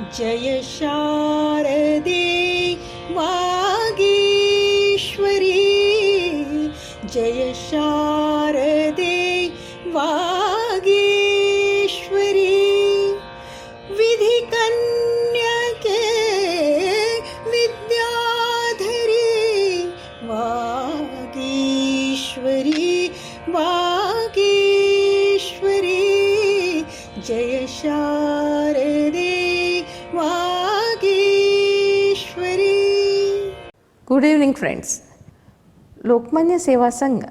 जय शारदे वागीश्वरी जय शारदे वागीश्वरी विधि कन्यके विद्याधरी वागीश्वरी वागीश्वरी जय शारदे Vagishwari. Good evening friends. Lokmanya Seva Sangh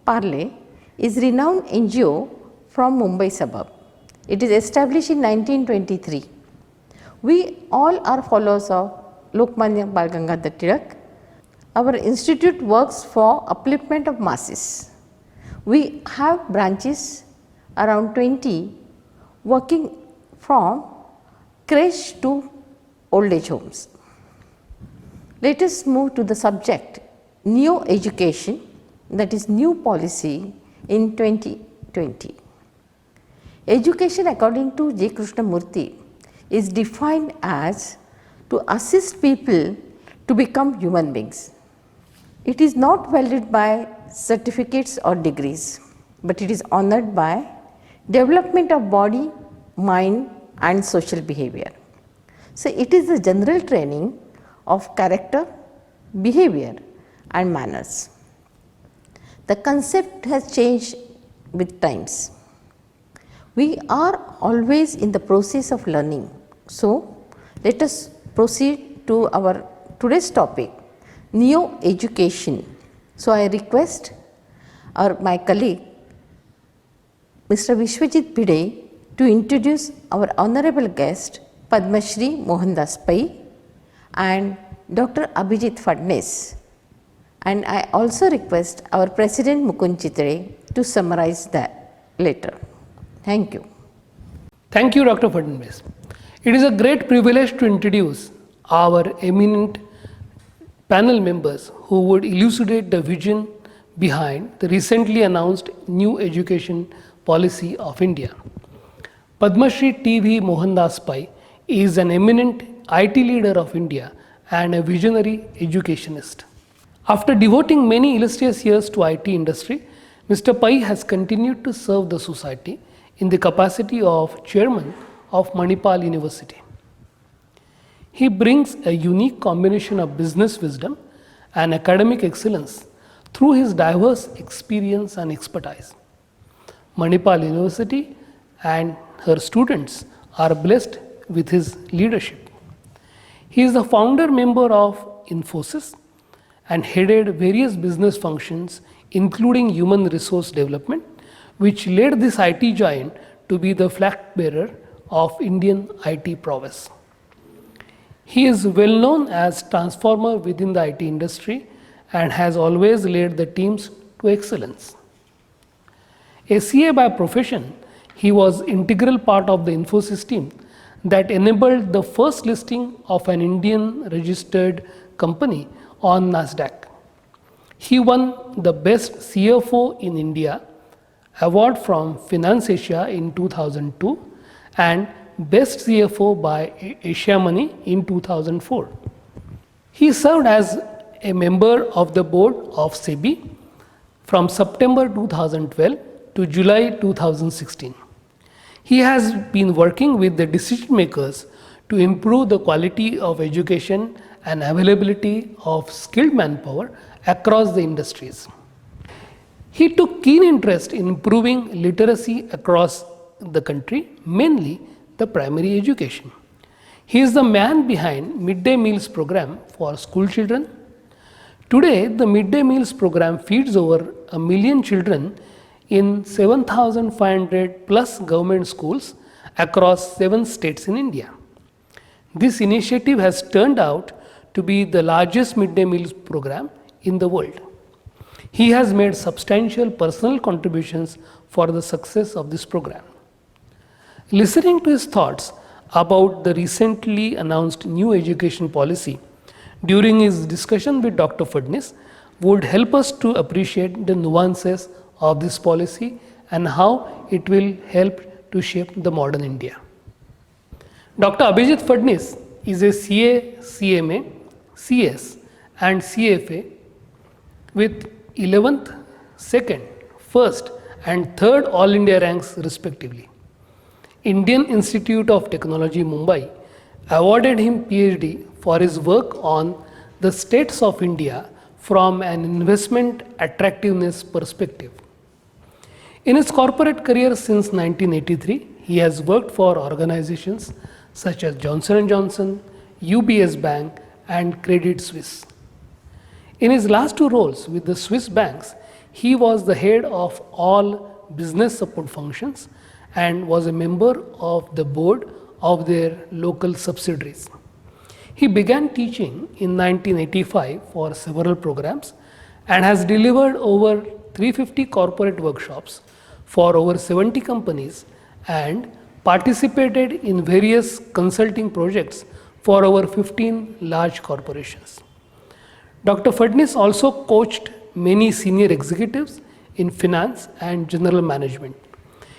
Parle is renowned NGO from Mumbai suburb. It is established in 1923. We all are followers of Lokmanya Bal Gangadhar Tilak. Our institute works for upliftment of masses. We have branches around 20 working from creche to old age homes. Let us move to the subject Neo Education, that is new policy in 2020. Education according to J. Krishnamurthy is defined as to assist people to become human beings. It is not valued by certificates or degrees, but it is honored by development of body, mind and social behavior. So, it is the general training of character, behavior and manners. The concept has changed with times. We are always in the process of learning. So, let us proceed to our today's topic, Neo Education. So, I request my colleague Mr. Vishwajit Bhide to introduce our honorable guest Padma Shri Mohandas Pai and Dr. Abhijit Phadnis, and I also request our President Mukund Chitre to summarize that later. Thank you. Thank you, Dr. Phadnis. It is a great privilege to introduce our eminent panel members who would elucidate the vision behind the recently announced new education policy of India. Padma Shri T.V. Mohandas Pai is an eminent IT leader of India and a visionary educationist. After devoting many illustrious years to IT industry, Mr. Pai has continued to serve the society in the capacity of chairman of Manipal University. He brings a unique combination of business wisdom and academic excellence through his diverse experience and expertise. Manipal University and her students are blessed with his leadership. He is the founder member of Infosys and headed various business functions including human resource development, which led this IT giant to be the flag bearer of Indian IT prowess. He is well known as transformer within the IT industry and has always led the teams to excellence. A CA by profession, he was integral part of the Infosys team that enabled the first listing of an Indian registered company on NASDAQ. He won the Best CFO in India award from Finance Asia in 2002 and Best CFO by Asia Money in 2004. He served as a member of the board of SEBI from September 2012 to July 2016. He has been working with the decision makers to improve the quality of education and availability of skilled manpower across the industries. He took keen interest in improving literacy across the country, mainly the primary education. He is the man behind midday meals program for school children. Today, the midday meals program feeds over 1 million children in 7,500 plus government schools across 7 states in India. This initiative has turned out to be the largest midday meals program in the world. He has made substantial personal contributions for the success of this program. Listening to his thoughts about the recently announced new education policy during his discussion with Dr. Phadnis would help us to appreciate the nuances of this policy and how it will help to shape the modern India. Dr. Abhijit Phadnis is a CA, CMA, CS, and CFA with 11th, 2nd, 1st, and 3rd All India ranks respectively. Indian Institute of Technology Mumbai awarded him PhD for his work on the states of India from an investment attractiveness perspective. In his corporate career since 1983, he has worked for organizations such as Johnson & Johnson, UBS Bank, and Credit Suisse. In his last two roles with the Swiss banks, he was the head of all business support functions and was a member of the board of their local subsidiaries. He began teaching in 1985 for several programs and has delivered over 350 corporate workshops for over 70 companies and participated in various consulting projects for over 15 large corporations. Dr. Phadnis also coached many senior executives in finance and general management.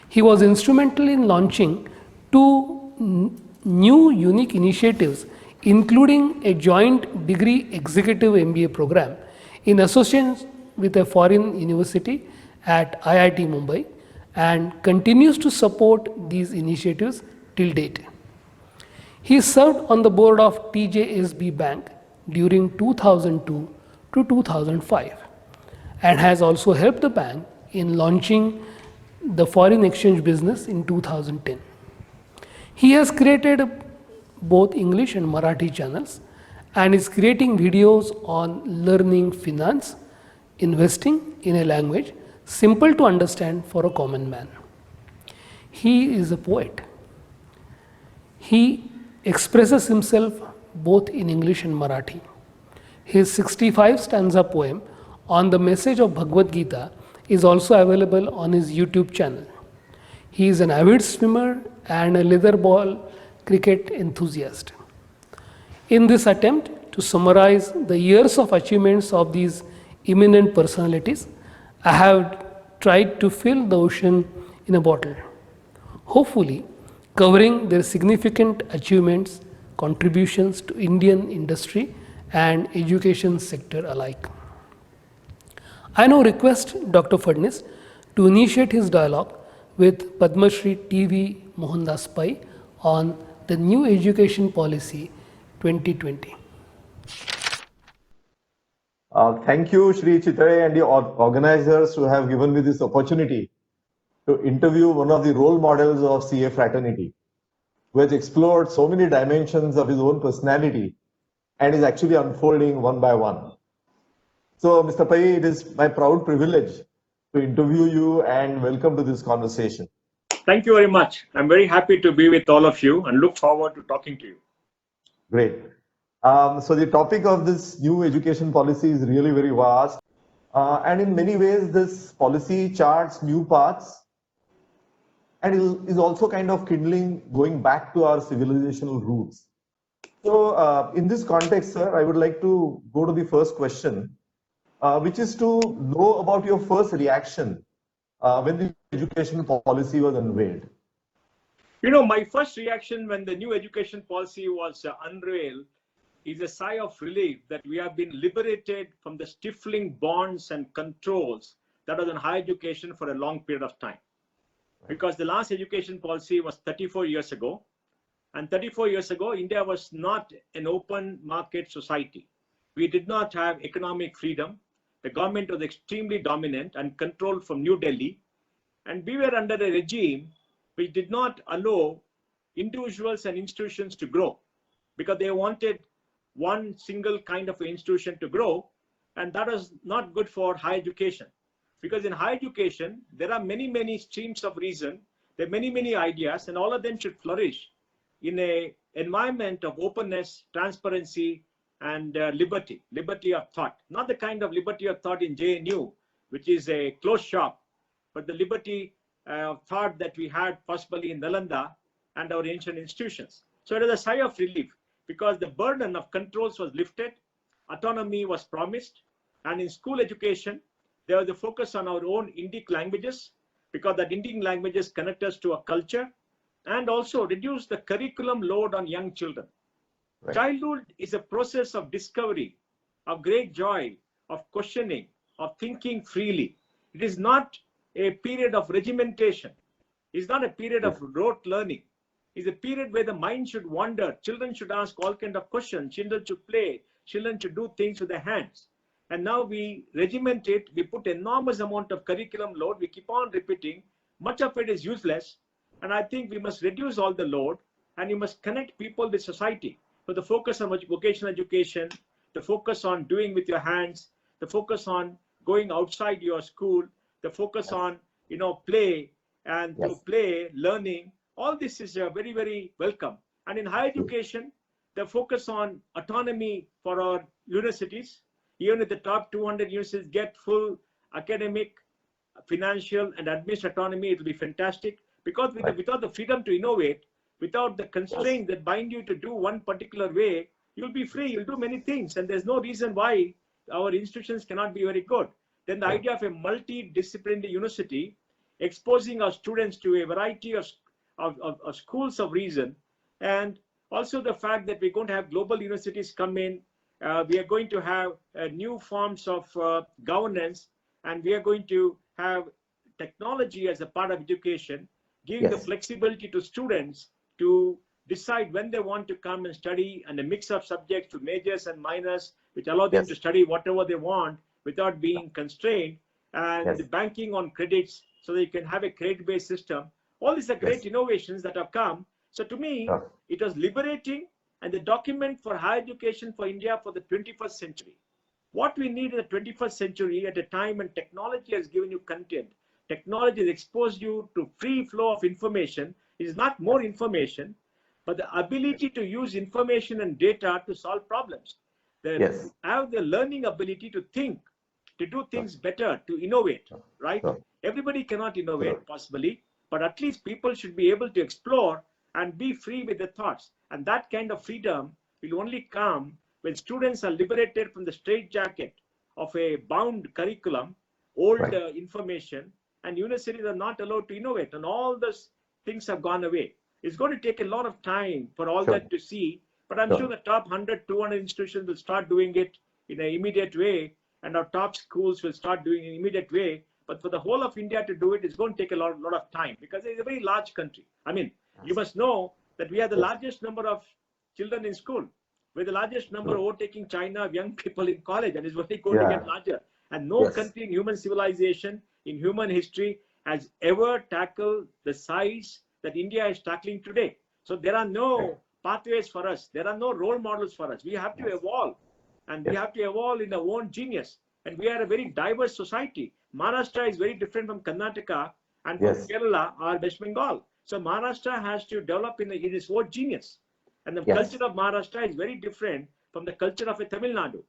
He was instrumental in launching two new unique initiatives, including a joint degree executive MBA program in association with a foreign university at IIT Mumbai, and continues to support these initiatives till date. He served on the board of TJSB Bank during 2002 to 2005 and has also helped the bank in launching the foreign exchange business in 2010. He has created both English and Marathi channels and is creating videos on learning finance, investing in a language simple to understand for a common man. He is a poet. He expresses himself both in English and Marathi. His 65 stanza poem on the message of Bhagavad Gita is also available on his YouTube channel. He is an avid swimmer and a leather ball cricket enthusiast. In this attempt to summarize the years of achievements of these eminent personalities, I have tried to fill the ocean in a bottle, hopefully covering their significant achievements, contributions to Indian industry and education sector alike. I now request Dr. Phadnis to initiate his dialogue with Padma Shri T.V. Mohandas Pai on the new education policy 2020. Thank you, Shri Chitare, and the organizers who have given me this opportunity to interview one of the role models of CA fraternity, who has explored so many dimensions of his own personality and is actually unfolding one by one. So, Mr. Pai, it is my proud privilege to interview you and welcome to this conversation. Thank you very much. I'm very happy to be with all of you and look forward to talking to you. Great. So the topic of this new education policy is really very vast. And in many ways, this policy charts new paths and is also kind of kindling going back to our civilizational roots. So in this context, sir, I would like to go to the first question, which is to know about your first reaction when the education policy was unveiled. You know, my first reaction when the new education policy was unveiled is a sigh of relief that we have been liberated from the stifling bonds and controls that was in higher education for a long period of time. Because the last education policy was 34 years ago. And 34 years ago, India was not an open market society. We did not have economic freedom. The government was extremely dominant and controlled from New Delhi. And we were under a regime which did not allow individuals and institutions to grow because they wanted one single kind of institution to grow. And that was not good for higher education. Because in higher education, there are many, many streams of reason. There are many, many ideas, and all of them should flourish in an environment of openness, transparency, and liberty of thought. Not the kind of liberty of thought in JNU, which is a closed shop, but the liberty of thought that we had possibly in Nalanda and our ancient institutions. So it is a sigh of relief because the burden of controls was lifted, autonomy was promised, and in school education, there was a focus on our own Indic languages because that Indic languages connect us to a culture, and also reduce the curriculum load on young children. Right. Childhood is a process of discovery, of great joy, of questioning, of thinking freely. It is not a period of regimentation. It's not a period of rote learning. It's a period where the mind should wander. Children should ask all kinds of questions. Children should play. Children should do things with their hands. And now we regiment it. We put enormous amount of curriculum load. We keep on repeating. Much of it is useless. And I think we must reduce all the load, and you must connect people with society. So the focus on vocational education, the focus on doing with your hands, the focus on going outside your school, the focus on, play, and to play, learning, all this is very, very welcome. And in higher education, the focus on autonomy for our universities. Even if the top 200 universities get full academic, financial, and administrative autonomy, it will be fantastic. Because without the freedom to innovate, without the constraints that bind you to do one particular way, you'll be free, you'll do many things. And there's no reason why our institutions cannot be very good. Then the idea of a multidisciplinary university, exposing our students to a variety of schools of reason, and also the fact that we're going to have global universities come in, we are going to have new forms of governance, and we are going to have technology as a part of education, giving the flexibility to students to decide when they want to come and study, and a mix of subjects to majors and minors, which allow them to study whatever they want without being constrained, and the banking on credits so that you can have a credit-based system. All these are great innovations that have come. So to me, it was liberating, and the document for higher education for India for the 21st century. What we need in the 21st century, at a time when technology has given you content, technology has exposed you to free flow of information. It is not more information, but the ability to use information and data to solve problems. Have the learning ability to think, to do things better, to innovate, right? Everybody cannot innovate possibly, but at least people should be able to explore and be free with their thoughts. And that kind of freedom will only come when students are liberated from the straitjacket of a bound curriculum, old information, and universities are not allowed to innovate, and all those things have gone away. It's going to take a lot of time for all that to see, but I'm sure the top 100, 200 institutions will start doing it in an immediate way, and our top schools will start doing it in an immediate way. But for the whole of India to do it, it's going to take a lot of time, because it's a very large country. I mean, you must know that we have the largest number of children in school. We're the largest number overtaking China of young people in college, and it's only going to get larger. And no country in human civilization, in human history, has ever tackled the size that India is tackling today. So there are no pathways for us. There are no role models for us. We have to evolve, and we have to evolve in our own genius. And we are a very diverse society. Maharashtra is very different from Karnataka and from Kerala or West Bengal. So Maharashtra has to develop in its own genius. And the culture of Maharashtra is very different from the culture of a Tamil Nadu.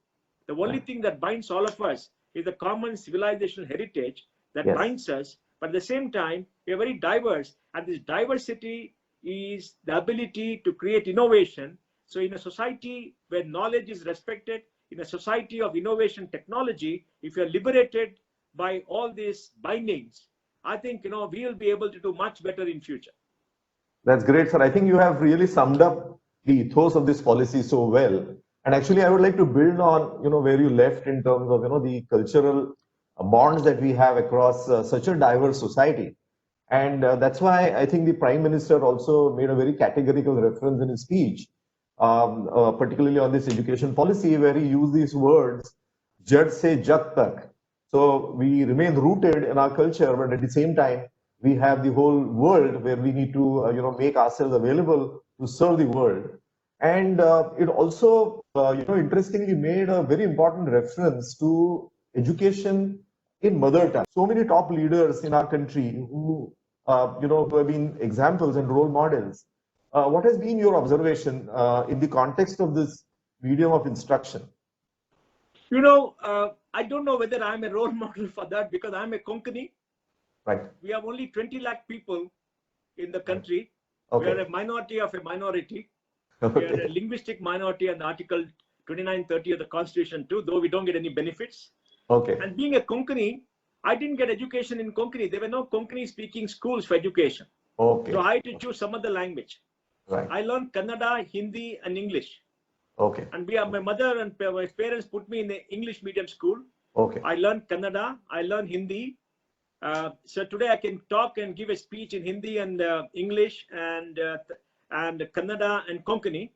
The only thing that binds all of us is the common civilizational heritage that binds us. But at the same time, we are very diverse. And this diversity is the ability to create innovation. So in a society where knowledge is respected, in a society of innovation technology, if you are liberated by all these bindings, I think, we will be able to do much better in future. That's great, sir. I think you have really summed up the ethos of this policy so well. And actually, I would like to build on, where you left in terms of, the cultural bonds that we have across such a diverse society. And that's why I think the Prime Minister also made a very categorical reference in his speech, particularly on this education policy, where he used these words, "Jad se jat tak." So we remain rooted in our culture, but at the same time, we have the whole world where we need to, make ourselves available to serve the world. And it also, interestingly made a very important reference to education in mother tongue. So many top leaders in our country who, who have been examples and role models. What has been your observation in the context of this medium of instruction? I don't know whether I'm a role model for that, because I'm a Konkani. Right. We have only 20 lakh people in the country. Okay. We are a minority of a minority. We are a linguistic minority under Article 2930 of the Constitution too, though we don't get any benefits. Okay. And being a Konkani, I didn't get education in Konkani. There were no Konkani speaking schools for education. Okay. So I had to choose some other language. Right. I learned Kannada, Hindi, and English. Okay. And my mother and my parents put me in the English medium school. Okay. I learned Kannada, I learned Hindi. So today I can talk and give a speech in Hindi and English and Kannada and Konkani.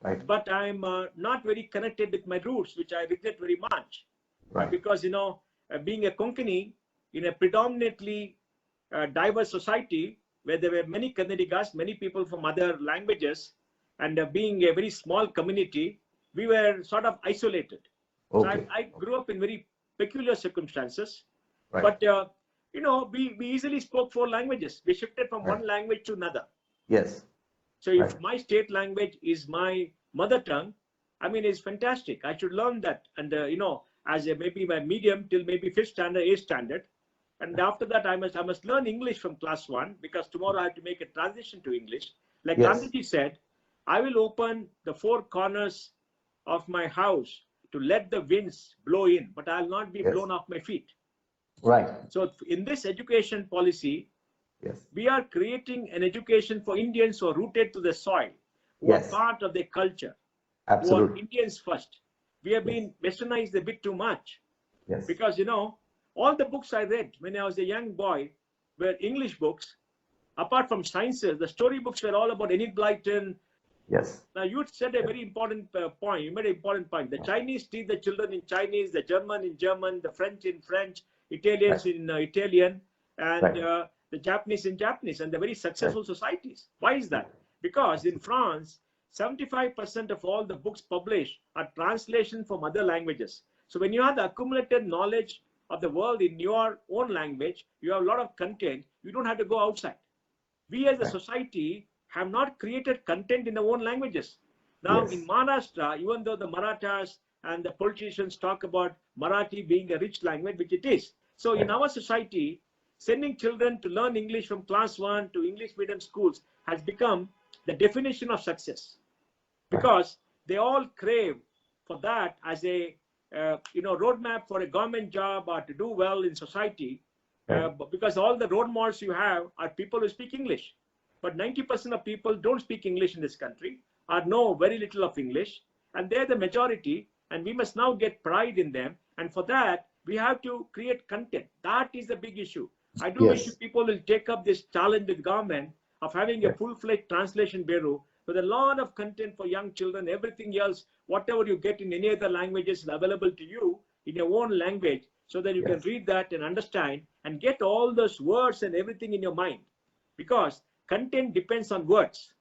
Right. But I'm not very connected with my roots, which I regret very much. Right. Because, being a Konkani in a predominantly diverse society where there were many Kannadigas, many people from other languages, and being a very small community, we were sort of isolated. Okay. So I grew up in very peculiar circumstances. Right. But, we easily spoke 4 languages. We shifted from Right. one language to another. Yes. So if Right. my state language is my mother tongue, I mean, it's fantastic. I should learn that. And, as maybe my medium till maybe 5th standard, 8th standard. And after that, I must learn English from class 1, because tomorrow I have to make a transition to English. Like Yes. Gandhiji said, I will open the 4 corners of my house to let the winds blow in, but I'll not be Yes. blown off my feet. Right. So in this education policy, Yes. we are creating an education for Indians who are rooted to the soil, who Yes. are part of their culture, who are Absolutely. Indians first. We have been westernized a bit too much, Yes. because, all the books I read when I was a young boy were English books. Apart from sciences, the story books were all about Enid Blyton. Yes. Now, you said a very important point. You made an important point. The Chinese teach the children in Chinese, the German in German, the French in French, Italians in Italian, and Right. the Japanese in Japanese, and they're very successful societies. Why is that? Because in France, 75% of all the books published are translations from other languages. So when you have the accumulated knowledge of the world in your own language, you have a lot of content. You don't have to go outside. We as a Right. society have not created content in our own languages. Now Yes. in Maharashtra, even though the Marathas and the politicians talk about Marathi being a rich language, which it is. So in Right. our society, sending children to learn English from class 1 to English medium schools has become the definition of success, because they all crave for that as a roadmap for a government job or to do well in society. Because all the role models you have are people who speak English, but 90% of people don't speak English in this country or know very little of English, and they're the majority, and we must now get pride in them. And for that, we have to create content. That is the big issue. I do Yes. wish people will take up this challenge with government of having a full-fledged translation bureau with a lot of content for young children. Everything else, whatever you get in any other languages, is available to you in your own language, so that you can Yes. read that and understand and get all those words and everything in your mind. Because content depends on words,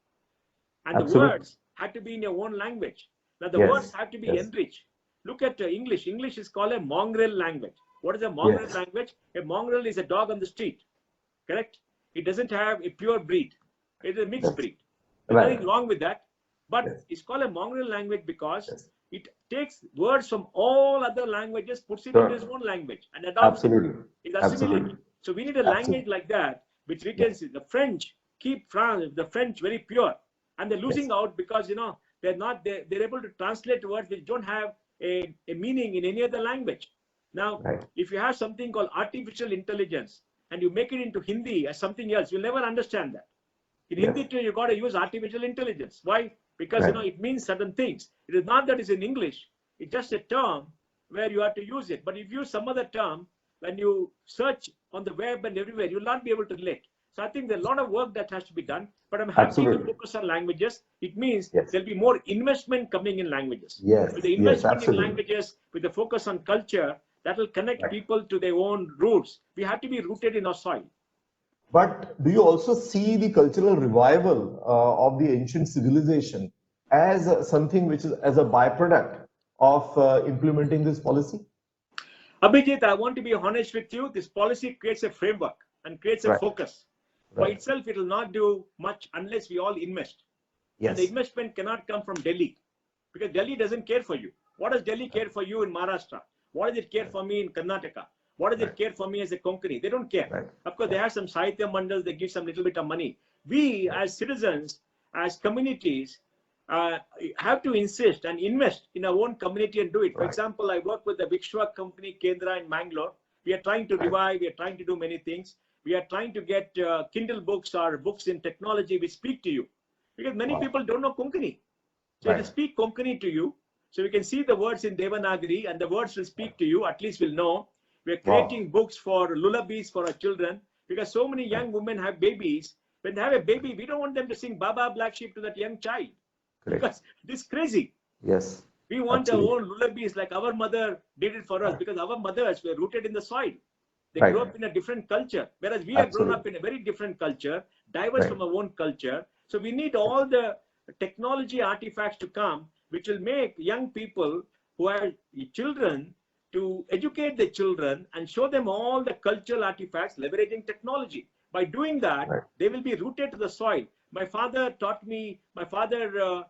and the Absolutely. words have to be in your own language. Now the Yes. words have to be Yes. enriched. Look at English. English is called a mongrel language. What is a mongrel Yes. language? A mongrel is a dog on the street, correct? It doesn't have a pure breed. It is a mixed Yes. breed. There's Right. nothing wrong with that. But Yes. it's called a mongrel language because Yes. it takes words from all other languages, puts it Sure. into its own language, and adopts it. Absolutely. It's assimilated. Absolutely. So we need a Absolutely. language like that, which we can see. The French keep the French very pure, and they're losing out because they're able to translate words which don't have a meaning in any other language. Now, Right. if you have something called artificial intelligence and you make it into Hindi as something else, you'll never understand that. In Yes. Hindi too, you got to use artificial intelligence. Why? Because Right. it means certain things. It is not that it's in English. It's just a term where you have to use it. But if you use some other term, when you search on the web and everywhere, you'll not be able to relate. So I think there's a lot of work that has to be done. But I'm happy to Absolutely. focus on languages. It means Yes. there'll be more investment coming in languages. Yes. With the Yes. investment in Absolutely. languages, with the focus on culture, that will connect Right. people to their own roots. We have to be rooted in our soil. But do you also see the cultural revival of the ancient civilization as something which is as a byproduct of implementing this policy? Abhijit, I want to be honest with you. This policy creates a framework and creates a Right. focus. By Right. itself, it will not do much unless we all invest. And the Yes. investment cannot come from Delhi, because Delhi doesn't care for you. What does Delhi care for you in Maharashtra? What does it care for me in Karnataka? What does it Right. care for me as a Konkani? They don't care. Right. Of course, they have some Sahitya mandals, they give some little bit of money. We as citizens, as communities, have to insist and invest in our own community and do it. For Right. example, I work with the Vikshwa company Kendra in Bangalore. We are trying to revive, we are trying to do many things. We are trying to get Kindle books or books in technology which speak to you, because many people don't know Konkani. So it will speak Konkani to you. So we can see the words in Devanagari and the words will speak to you. At least we'll know. We're creating books for lullabies for our children, because so many young women have babies. When they have a baby, we don't want them to sing Baba Black Sheep to that young child. Because this is crazy. Yes. We want our own lullabies like our mother did it for us, because our mothers were rooted in the soil. They grew up in a different culture, whereas we have grown up in a very different culture, diverse from our own culture. So we need all the technology artifacts to come, which will make young people who have children to educate the children and show them all the cultural artifacts leveraging technology. By doing that, they will be rooted to the soil. My father taught me, my father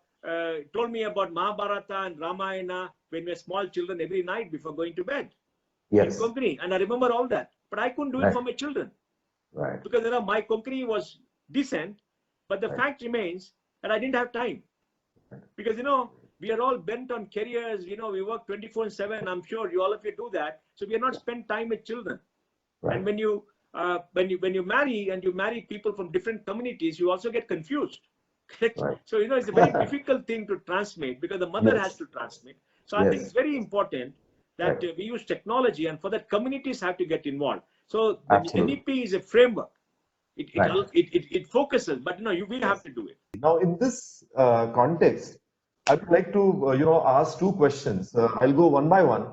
told me about Mahabharata and Ramayana when we were small children every night before going to bed. Yes. In Konkani, and I remember all that. But I couldn't do it for my children. Because my Konkani was decent, but the fact remains that I didn't have time. Because we are all bent on careers, we work 24/7. I'm sure all of you do that. So we are not spend time with children. And when you marry and you marry people from different communities, you also get confused. So it's a very difficult thing to transmit, because the mother has to transmit. So I think it's very important that we use technology, and for that communities have to get involved. So the NEP is a framework. It focuses, but you will have to do it. Now, in this context, I would like to ask two questions. I'll go one by one.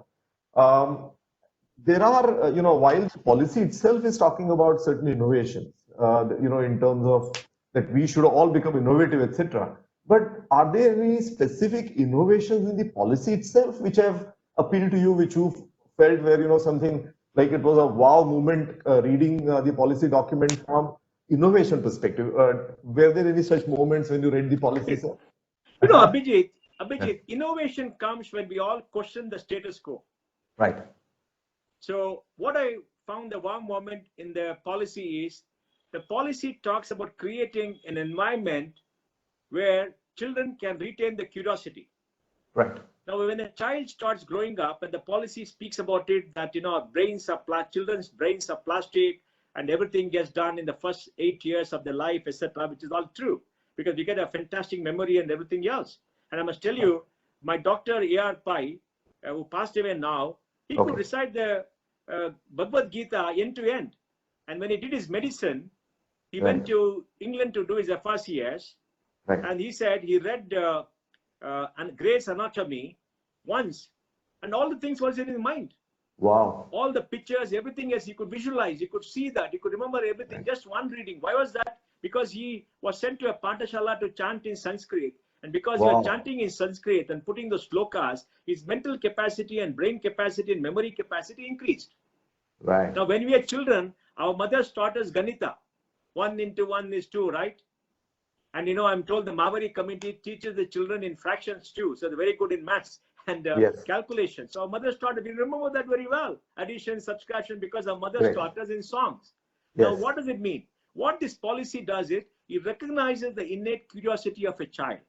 There are while the policy itself is talking about certain innovations, in terms of that we should all become innovative, etc. But are there any specific innovations in the policy itself which have appealed to you, which you felt where something like it was a wow moment reading the policy document from innovation perspective? Were there any such moments when you read the policy, sir? Abhijit, innovation comes when we all question the status quo. Right. So what I found the wow moment in the policy is, the policy talks about creating an environment where children can retain the curiosity. Right. Now, when a child starts growing up, and the policy speaks about it, that children's brains are plastic, and everything gets done in the first 8 years of their life, etc., which is all true, because we get a fantastic memory and everything else. And I must tell you, my doctor A.R. Pai, who passed away now, he could recite the Bhagavad Gita end to end. And when he did his medicine, he went to England to do his FRCS, and he said he read Gray's Anatomy once, and all the things was in his mind. Wow. All the pictures, everything else, he could visualize, he could see that, he could remember everything, just one reading. Why was that? Because he was sent to a Pathashala to chant in Sanskrit. And because he was chanting in Sanskrit and putting the slokas, his mental capacity and brain capacity and memory capacity increased. Right. Now, when we are children, our mothers taught us Ganita. 1 into 1 is 2, right? And I'm told the Mavari community teaches the children in fractions too. So they're very good in maths and calculation. So our mothers taught us, we remember that very well. Addition, subtraction, because our mothers taught us in songs. Now, what does it mean? What this policy does is, it recognizes the innate curiosity of a child.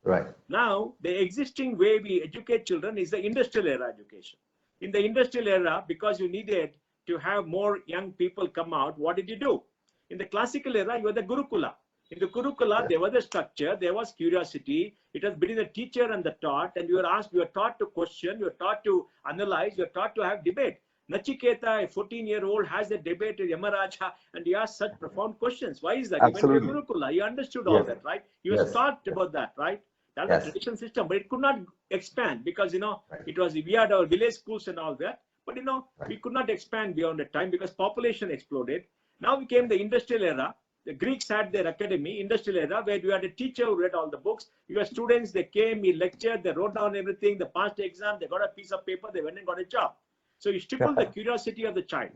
Right. Now, the existing way we educate children is the industrial era education. In the industrial era, because you needed to have more young people come out, what did you do? In the classical era, you had the Gurukula. In the Gurukula, there was a structure, there was curiosity. It was between the teacher and the taught, and you were taught to question, you were taught to analyze, you were taught to have debate. Nachiketa, a 14-year-old, has a debate with Yamaraja, and he asked such profound questions. Why is that? Absolutely. He went to Gurukula, he understood all that, right? He was taught about that, right? That's the tradition system, but it could not expand because, it was, we had our village schools and all that, but, we could not expand beyond the time because population exploded. Now we came the industrial era. The Greeks had their academy, industrial era, where you had a teacher who read all the books. You had students, they came, he lectured, they wrote down everything, they passed the exam, they got a piece of paper, they went and got a job. So you stifle the curiosity of the child.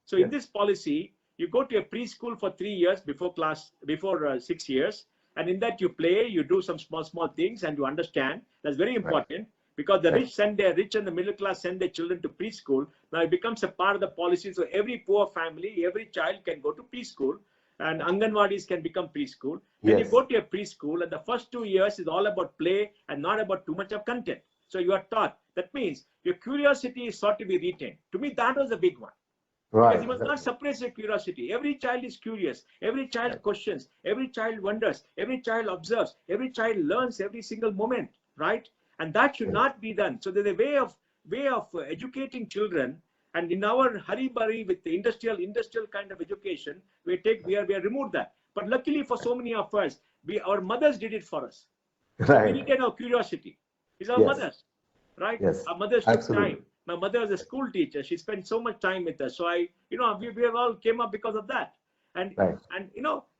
So in this policy, you go to a preschool for 3 years before 6 years. And in that you play, you do some small things and you understand. That's very important because the rich and the middle class send their children to preschool. Now it becomes a part of the policy. So every poor family, every child can go to preschool. And Anganwadis can become preschool. When you go to a preschool, and the first 2 years is all about play and not about too much of content. So you are taught. That means your curiosity is sought to be retained. To me, that was a big one. Right. Because you must not suppress your curiosity. Every child is curious. Every child questions. Every child wonders. Every child observes. Every child learns every single moment, right? And that should not be done. So there's a way of educating children. And in our hurry-burry with the industrial kind of education, we have removed that. But luckily for so many of us, our mothers did it for us. So we Right. needed our curiosity. It's our Yes. mothers, right? Yes. Our mothers took Absolutely. time. My mother was a school teacher. She spent so much time with us. So we all came up because of that. And Right.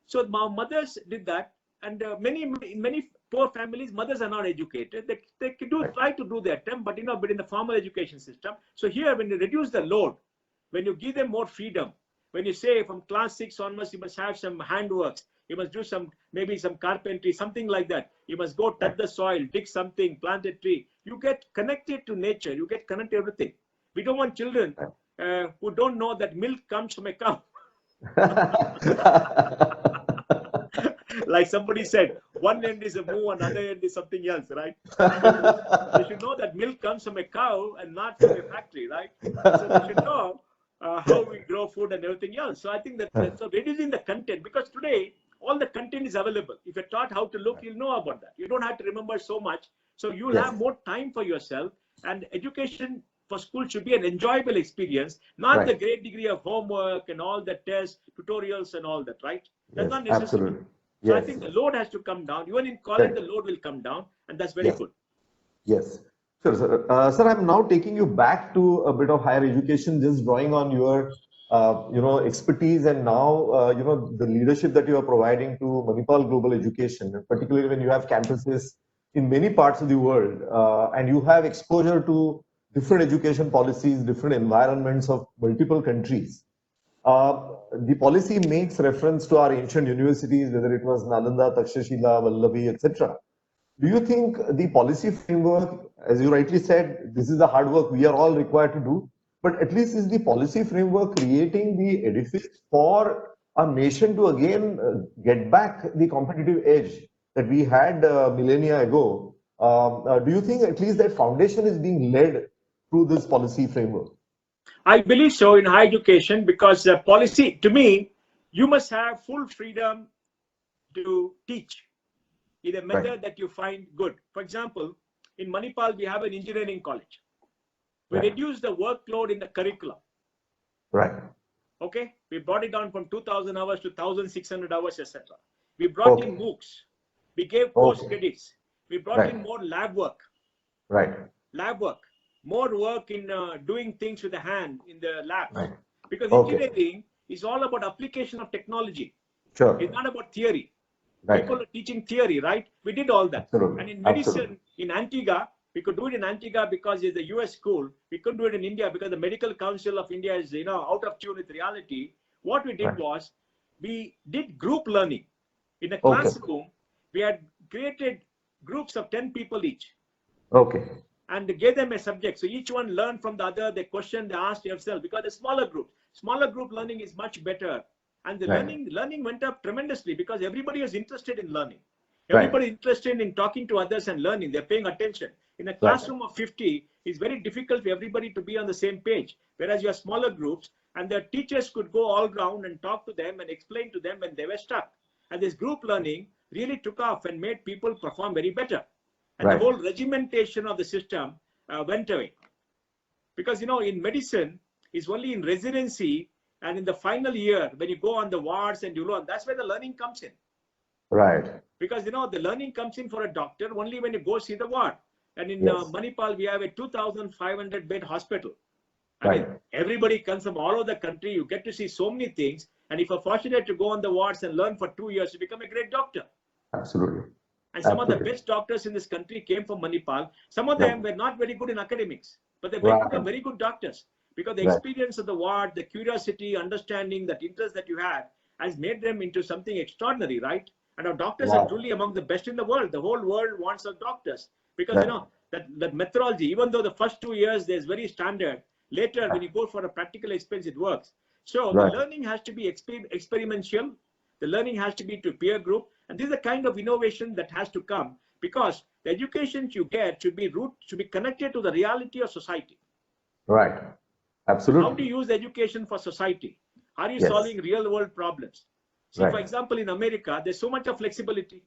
so my mothers did that. And many poor families, mothers are not educated. They try to do their attempt, but but in the formal education system. So here, when you reduce the load, when you give them more freedom, when you say from class 6 onwards, you must have some handworks, you must do maybe some carpentry, something like that. You must go touch the soil, dig something, plant a tree. You get connected to nature. You get connected to everything. We don't want children who don't know that milk comes from a cow. Like somebody said, one end is a moo, another end is something else, right? They should know that milk comes from a cow and not from a factory, right? So they should know how we grow food and everything else. So I think that so reducing the content, because today all the content is available. If you're taught how to look, you'll know about that. You don't have to remember so much. So you'll have more time for yourself. And education for school should be an enjoyable experience, not the great degree of homework and all the tests, tutorials and all that, right? That's not necessary. Absolutely. So I think the load has to come down. Even in college, the load will come down, and that's very good. Yes. Sure, sir. Sir, I'm now taking you back to a bit of higher education, just drawing on your, expertise and now, the leadership that you are providing to Manipal Global Education, particularly when you have campuses in many parts of the world, and you have exposure to different education policies, different environments of multiple countries. The policy makes reference to our ancient universities, whether it was Nalanda, Takshashila, Vallabhi, etc. Do you think the policy framework, as you rightly said, this is the hard work we are all required to do, but at least is the policy framework creating the edifice for a nation to again get back the competitive edge that we had millennia ago? Do you think at least that foundation is being led through this policy framework? I believe so in higher education, because policy, to me, you must have full freedom to teach in a method that you find good. For example, in Manipal, we have an engineering college. We reduced the workload in the curriculum. Right. Okay. We brought it down from 2,000 hours to 1,600 hours, etc. We brought in MOOCs. We gave course credits. We brought in more lab work. Right. Lab work. More work in doing things with the hand in the lab. Right. Because engineering is all about application of technology. Sure. It's not about theory. Right. People are teaching theory, right? We did all that. Absolutely. And in medicine, in Antigua, we could do it in Antigua because it's a US school. We couldn't do it in India because the Medical Council of India is, out of tune with reality. What we did was, we did group learning. In a classroom, we had created groups of 10 people each. Okay. And gave them a subject. So each one learned from the other. They questioned, they asked themselves, because the smaller group learning is much better. And the learning went up tremendously because everybody was interested in learning. Everybody interested in talking to others and learning. They're paying attention. In a classroom of 50, it's very difficult for everybody to be on the same page. Whereas you have smaller groups, and the teachers could go all round and talk to them and explain to them when they were stuck. And this group learning really took off and made people perform very better. And the whole regimentation of the system went away. Because, in medicine, it's only in residency and in the final year, when you go on the wards and you learn, that's where the learning comes in. Right. Because, the learning comes in for a doctor only when you go see the ward. And in Manipal, we have a 2,500 bed hospital. I mean, everybody comes from all over the country. You get to see so many things. And if you're fortunate to go on the wards and learn for 2 years, you become a great doctor. Absolutely. And some of the best doctors in this country came from Manipal. Some of them were not very good in academics, but they become very good doctors because the experience of the ward, the curiosity, understanding, that interest that you had has made them into something extraordinary, right? And our doctors are truly among the best in the world. The whole world wants our doctors because, that methodology, even though the first 2 years there's very standard, later when you go for a practical experience, it works. So the learning has to be experiential. The learning has to be to peer group. And this is the kind of innovation that has to come because the education you get should be connected to the reality of society. Right. Absolutely. How do you use education for society? Are you Yes. solving real world problems? See, Right. for example, in America, there's so much of flexibility.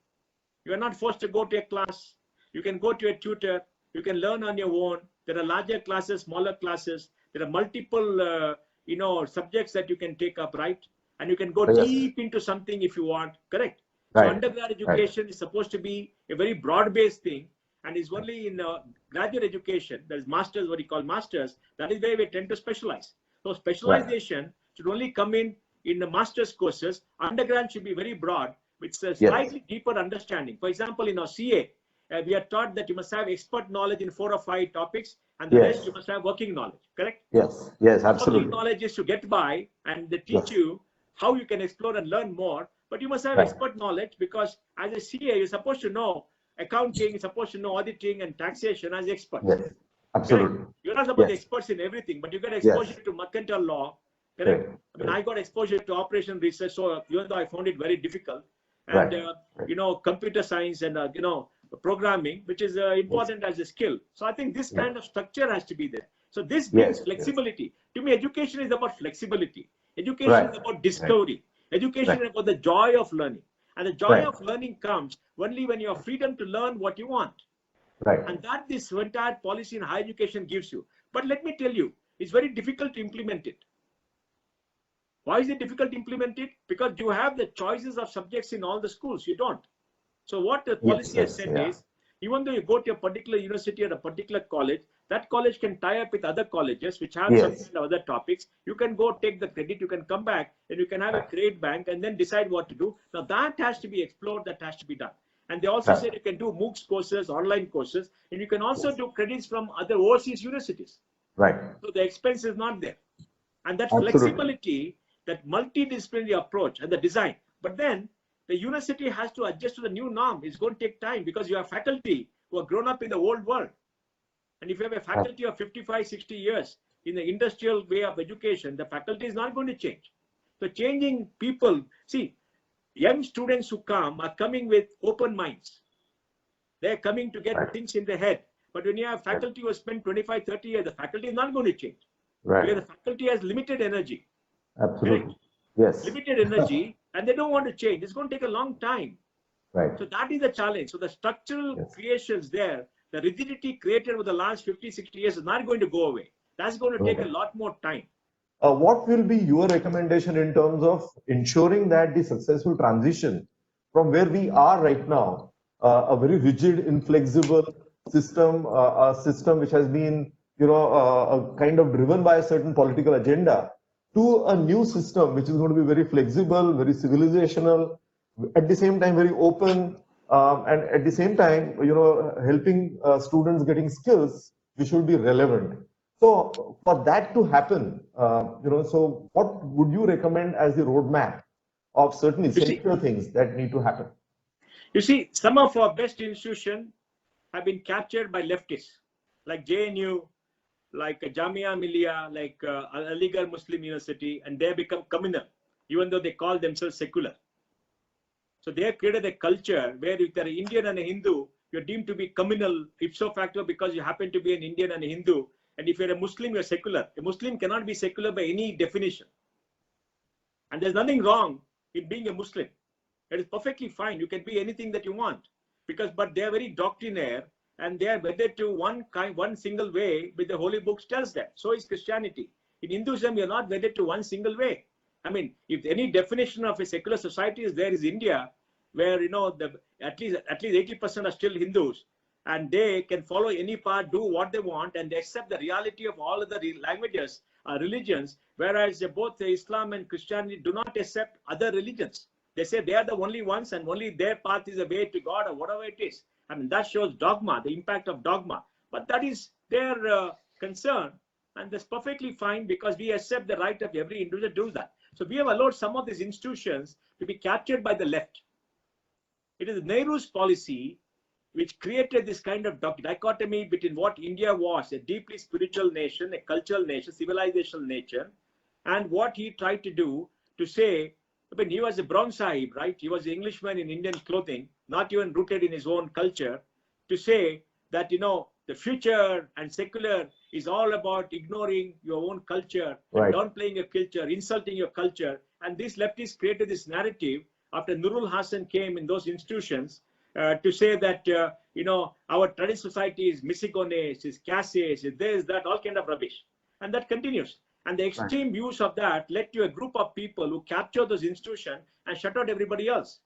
You are not forced to go to a class. You can go to a tutor. You can learn on your own. There are larger classes, smaller classes. There are multiple, subjects that you can take up, right? And you can go Yes. deep into something if you want, correct? So Right. undergrad education is supposed to be a very broad-based thing, and is only in graduate education, that is masters, what you call masters, that is where we tend to specialize. So specialization should only come in the master's courses. Undergrad should be very broad, with a slightly deeper understanding. For example, in our CA, we are taught that you must have expert knowledge in 4 or 5 topics, and the Yes. rest you must have working knowledge, correct? Yes. Yes. Working Absolutely. knowledge is to get by, and they teach Yes. you how you can explore and learn more. But you must have Right. expert knowledge, because as a CA, you're supposed to know accounting, you're supposed to know auditing and taxation as experts. Yes. Correct? Absolutely. You're not supposed to be Yes. experts in everything, but you get exposure Yes. to mercantile law. Correct? Right. I mean, I got exposure to operation research, so even though I found it very difficult, Right. and Right. computer science and programming, which is important as a skill. So I think this kind of structure has to be there. So this brings Yes. flexibility. To me, education is about flexibility. Education Right. is about discovery. Education Right. is about the joy of learning. And the joy Right. of learning comes only when you have freedom to learn what you want. Right. And that this entire policy in higher education gives you. But let me tell you, it's very difficult to implement it. Why is it difficult to implement it? Because you have the choices of subjects in all the schools. You don't. So what the policy has said is, even though you go to a particular university or a particular college, that college can tie up with other colleges which have some Yes. kind of other topics. You can go take the credit, you can come back, and you can have a grade bank and then decide what to do. Now that has to be explored, that has to be done. And they also Right. said you can do MOOCs courses, online courses, and you can also do credits from other overseas universities. Right. So the expense is not there. And that Absolutely. flexibility, that multidisciplinary approach and the design. But then the university has to adjust to the new norm. It's going to take time, because you have faculty who are grown up in the old world. And if you have a faculty of 55, 60 years in the industrial way of education, the faculty is not going to change. So changing people, see, young students who come are coming with open minds. They're coming to get Right. things in their head. But when you have faculty who have spent 25, 30 years, the faculty is not going to change. Right. Because the faculty has limited energy. Absolutely. Yes. Limited energy, and they don't want to change. It's going to take a long time. Right. So that is the challenge. So the structural Yes. creations there, the rigidity created over the last 50, 60 years is not going to go away. That's going to take a Okay. lot more time. What will be your recommendation in terms of ensuring that the successful transition from where we are right now, a very rigid, inflexible system, a system which has been, kind of driven by a certain political agenda, to a new system which is going to be very flexible, very civilizational, at the same time very open, and at the same time, helping students getting skills which will be relevant. So for that to happen, so what would you recommend as the roadmap of certain essential things that need to happen? You see, some of our best institutions have been captured by leftists, like JNU, like Jamia Millia, like Aligarh Muslim University, and they become communal, even though they call themselves secular. So they have created a culture where if you're an Indian and a Hindu, you're deemed to be communal ipso facto because you happen to be an Indian and a Hindu. And if you're a Muslim, you're secular. A Muslim cannot be secular by any definition. And there's nothing wrong in being a Muslim. It is perfectly fine. You can be anything that you want, but they are very doctrinaire, and they are wedded to one single way, which the holy books tells them. So is Christianity. In Hinduism, you're not wedded to one single way. I mean, if any definition of a secular society is there, is India, where at least 80% are still Hindus, and they can follow any path, do what they want, and they accept the reality of all other languages, religions, whereas both Islam and Christianity do not accept other religions. They say they are the only ones, and only their path is the way to God, or whatever it is. I mean, that shows dogma, the impact of dogma. But that is their concern, and that's perfectly fine, because we accept the right of every individual to do that. So we have allowed some of these institutions to be captured by the left. It is Nehru's policy which created this kind of dichotomy between what India was, a deeply spiritual nation, a cultural nation, civilizational nation, and what he tried to do to say, I mean, he was a Brown Sahib, right? He was an Englishman in Indian clothing, not even rooted in his own culture, to say that, the future and secular is all about ignoring your own culture, Right. downplaying your culture, insulting your culture. And these leftists created this narrative after Nurul Hassan came in those institutions to say that, our traditional society is misogynist, is casteist, is this, that, all kind of rubbish. And that continues. And the extreme views of that led to a group of people who captured those institutions and shut out everybody else.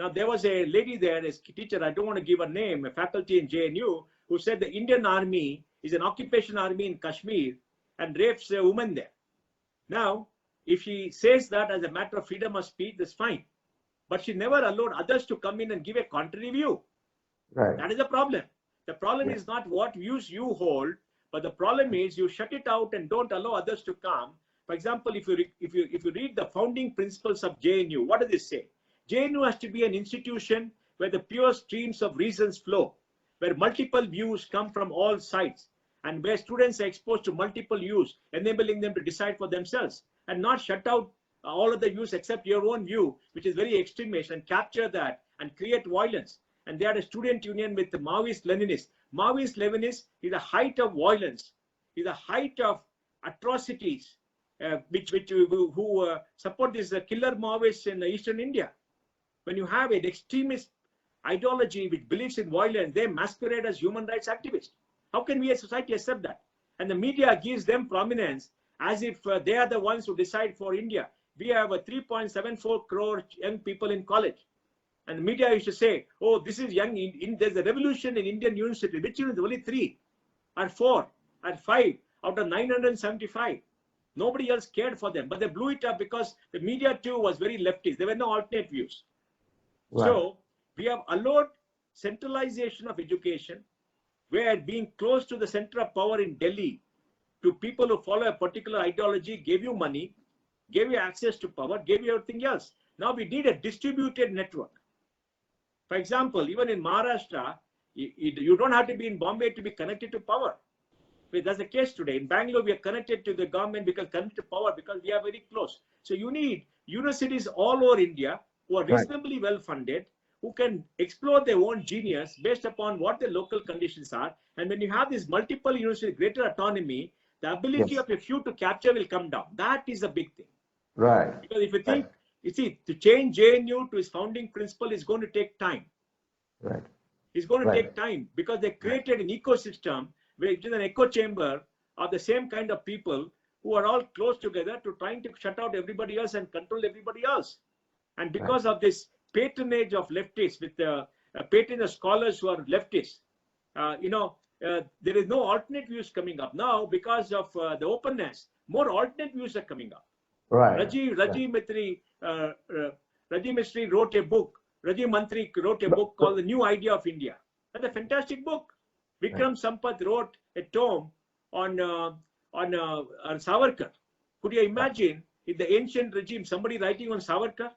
Now, there was a lady there, a teacher, I don't want to give her name, a faculty in JNU, who said the Indian army is an occupation army in Kashmir and rapes a woman there. Now, if she says that as a matter of freedom of speech, that's fine. But she never allowed others to come in and give a contrary view. Right. That is the problem. The problem is not what views you hold, but the problem is you shut it out and don't allow others to come. For example, if you read the founding principles of JNU, what does it say? JNU has to be an institution where the pure streams of reasons flow, where multiple views come from all sides, and where students are exposed to multiple views, enabling them to decide for themselves, and not shut out all of the views except your own view, which is very extremist, and capture that and create violence. And they had a student union with the Maoist-Leninists. Maoist-Leninists is the height of violence, is the height of atrocities, who support these killer Maoists in Eastern India. When you have an extremist ideology which believes in violence, they masquerade as human rights activists. How can we as society accept that? And the media gives them prominence as if they are the ones who decide for India. We have a 3.74 crore young people in college. And the media used to say, oh, this is young. There's a revolution in Indian university. Which is only 3 or 4 or 5 out of 975. Nobody else cared for them. But they blew it up because the media too was very leftist. There were no alternate views. Right. So we have allowed centralization of education, where being close to the center of power in Delhi to people who follow a particular ideology gave you money, gave you access to power, gave you everything else. Now we need a distributed network. For example, even in Maharashtra, you don't have to be in Bombay to be connected to power. That's the case today. In Bangalore, we are connected to the government because connected to power because we are very close. So you need universities all over India who are reasonably well funded, who can explore their own genius based upon what the local conditions are. And when you have this multiple universities, greater autonomy, the ability of a few to capture will come down. That is a big thing. Right. Because if you think, you see, to change JNU to its founding principle is going to take time. Right. It's going to take time because they created an ecosystem which is an echo chamber of the same kind of people who are all close together to trying to shut out everybody else and control everybody else. And because of this patronage of leftists, with the patronage of scholars who are leftists, there is no alternate views coming up. Now, because of the openness, more alternate views are coming up. Right. Rajiv Mistry wrote a book. Rajiv Mantri wrote a book called The New Idea of India. That's a fantastic book. Vikram Sampath wrote a tome on Savarkar. Could you imagine in the ancient regime somebody writing on Savarkar?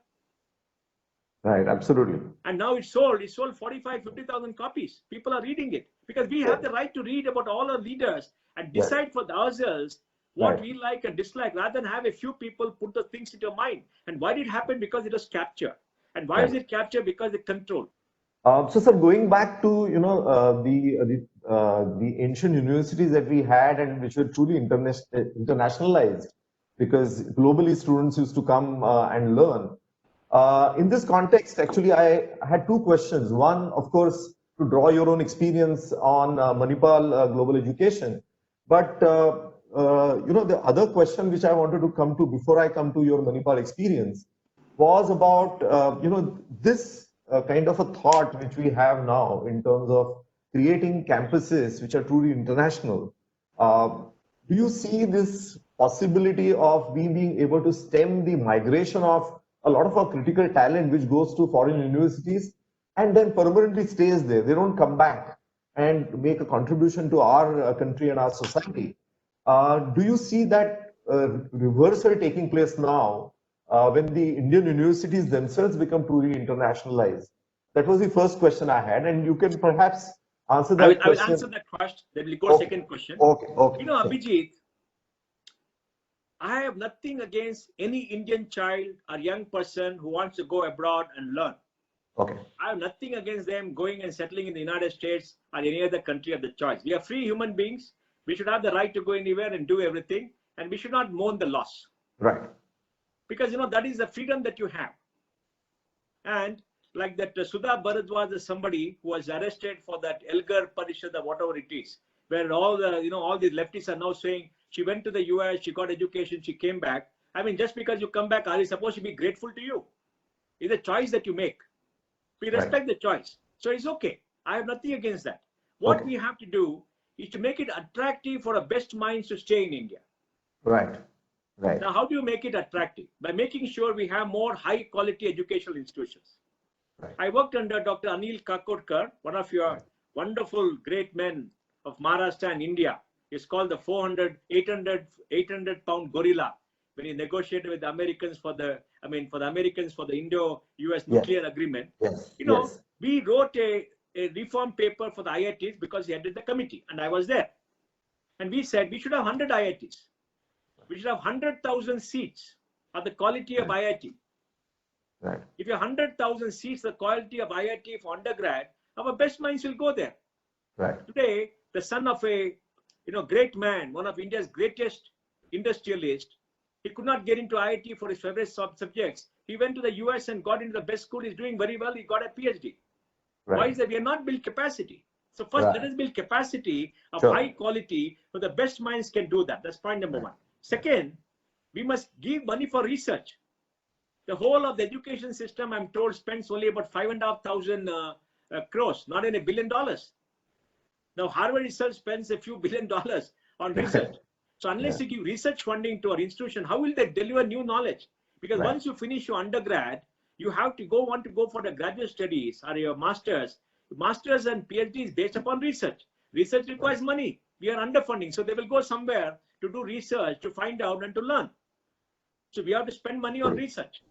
Right, absolutely. And now it's sold 50,000 copies. People are reading it because we have the right to read about all our leaders and decide for ourselves what we like and dislike, rather than have a few people put the things into your mind. And why did it happen? Because it was captured. And why is it captured? Because it control. So, sir, going back to the ancient universities that we had and which were truly internationalized, because globally students used to come and learn. In this context, actually, I had two questions. One, of course, to draw your own experience on Manipal global education, but the other question which I wanted to come to before I come to your Manipal experience was about this kind of a thought which we have now in terms of creating campuses which are truly international. Do you see this possibility of being able to stem the migration of a lot of our critical talent which goes to foreign universities and then permanently stays there? They don't come back and make a contribution to our country and our society. Do you see that reversal taking place now when the Indian universities themselves become truly internationalized? That was the first question I had, and you can perhaps answer that question. I will answer that first, then we'll go to second question. Okay. Abhijit, I have nothing against any Indian child or young person who wants to go abroad and learn. Okay. I have nothing against them going and settling in the United States or any other country of the choice. We are free human beings. We should have the right to go anywhere and do everything, and we should not mourn the loss, Right. because that is the freedom that you have. And like that, Sudha Bharadwaj is somebody who was arrested for that Elgar Parishad or whatever it is, where all the leftists are now saying she went to the US, she got education, she came back. I mean, just because you come back, are you supposed to be grateful to you? It's a choice that you make. We respect the choice. So it's okay. I have nothing against that. What we have to do is to make it attractive for the best minds to stay in India. Right. Right. Now, how do you make it attractive? By making sure we have more high quality educational institutions. Right. I worked under Dr. Anil Kakodkar, one of your wonderful great men of Maharashtra and India. He's called the 800 pound gorilla when he negotiated with the Americans for the Indo-US nuclear agreement. Yes. We wrote a reform paper for the IITs because he headed the committee, and I was there. And we said we should have 100 IITs. We should have 100,000 seats of the quality of IIT. Right. If you have 100,000 seats, the quality of IIT for undergrad, our best minds will go there. Right. Today, the son of a great man, one of India's greatest industrialists, he could not get into IIT for his favorite subjects. He went to the US and got into the best school. He's doing very well. He got a PhD. Right. Why is that? We have not built capacity. So first, let us build capacity of high quality, so the best minds can do that. That's point number one. Second, we must give money for research. The whole of the education system, I'm told, spends only about 5,500 crores, not in $1 billion. Now, Harvard Research spends a few $1 billion on research. So unless you give research funding to our institution, how will they deliver new knowledge? Because once you finish your undergrad, you have to want to go for the graduate studies or your masters. Masters and PhDs based upon research. Research requires money. We are underfunding. So they will go somewhere to do research, to find out and to learn. So we have to spend money on research.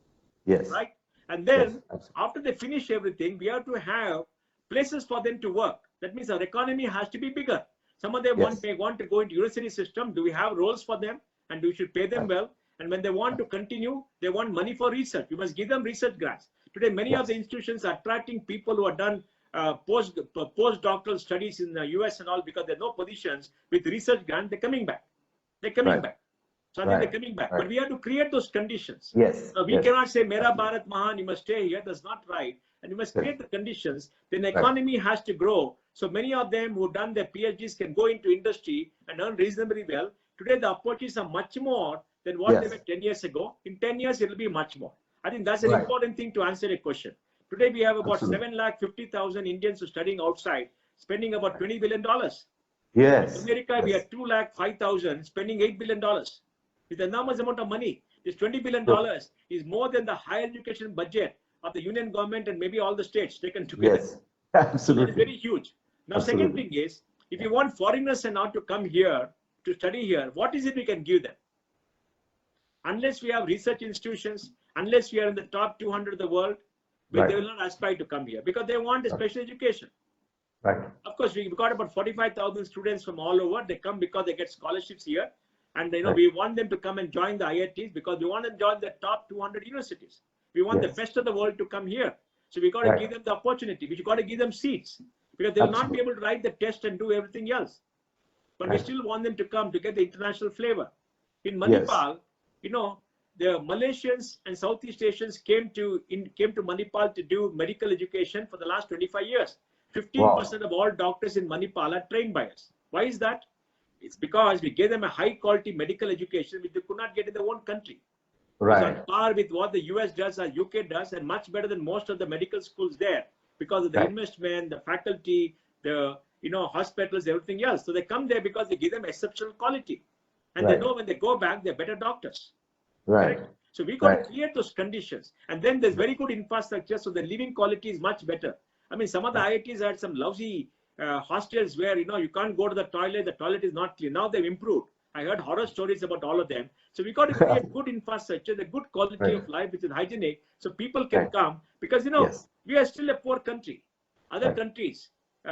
Yes. Right? And then after they finish everything, we have to have places for them to work. That means our economy has to be bigger. Some of them want to go into university system. Do we have roles for them? And we should pay them well. And when they want to continue, they want money for research. We must give them research grants. Today, many of the institutions are attracting people who have done postdoctoral studies in the US and all, because there are no positions with research grant. They're coming back. They're coming back. So I think they're coming back. But we have to create those conditions. Yes. We cannot say, Mera Bharat Mahan, you must stay here. That's not right. And you must create the conditions. Then the economy has to grow. So many of them who've done their PhDs can go into industry and earn reasonably well. Today, the opportunities are much more than what they were 10 years ago. In 10 years, it will be much more. I think that's an important thing to answer a question. Today, we have about 750,000 Indians who are studying outside, spending about $20 billion. Yes. In America, we have 205,000, spending $8 billion. It's an enormous amount of money. This $20 billion is more than the higher education budget of the union government and maybe all the states taken together. Yes, absolutely. It's very huge. Now, second thing is, if you want foreigners and not to come here to study here, what is it we can give them? Unless we have research institutions, unless we are in the top 200 of the world, they will not aspire to come here because they want a special education. Right. Of course, we've got about 45,000 students from all over. They come because they get scholarships here. And we want them to come and join the IITs because we want to join the top 200 universities. We want the best of the world to come here. So we got to give them the opportunity. We got to give them seats because they will not be able to write the test and do everything else. But we still want them to come to get the international flavor. In Manipal, the Malaysians and Southeast Asians came to Manipal to do medical education for the last 25 years. 15% of all doctors in Manipal are trained by us. Why is that? It's because we gave them a high quality medical education which they could not get in their own country. It's on par with what the US does or UK does, and much better than most of the medical schools there because of the investment, the faculty, the hospitals, everything else. So they come there because they give them exceptional quality. And they know when they go back, they're better doctors. Correct? So we got to create those conditions. And then there's very good infrastructure, so the living quality is much better. I mean, some of the IITs had some lousy hostels where you can't go to the toilet is not clean. Now they've improved. I heard horror stories about all of them. So we got to create good infrastructure, the good quality of life, which is hygienic, so people can come. Because we are still a poor country. Other countries,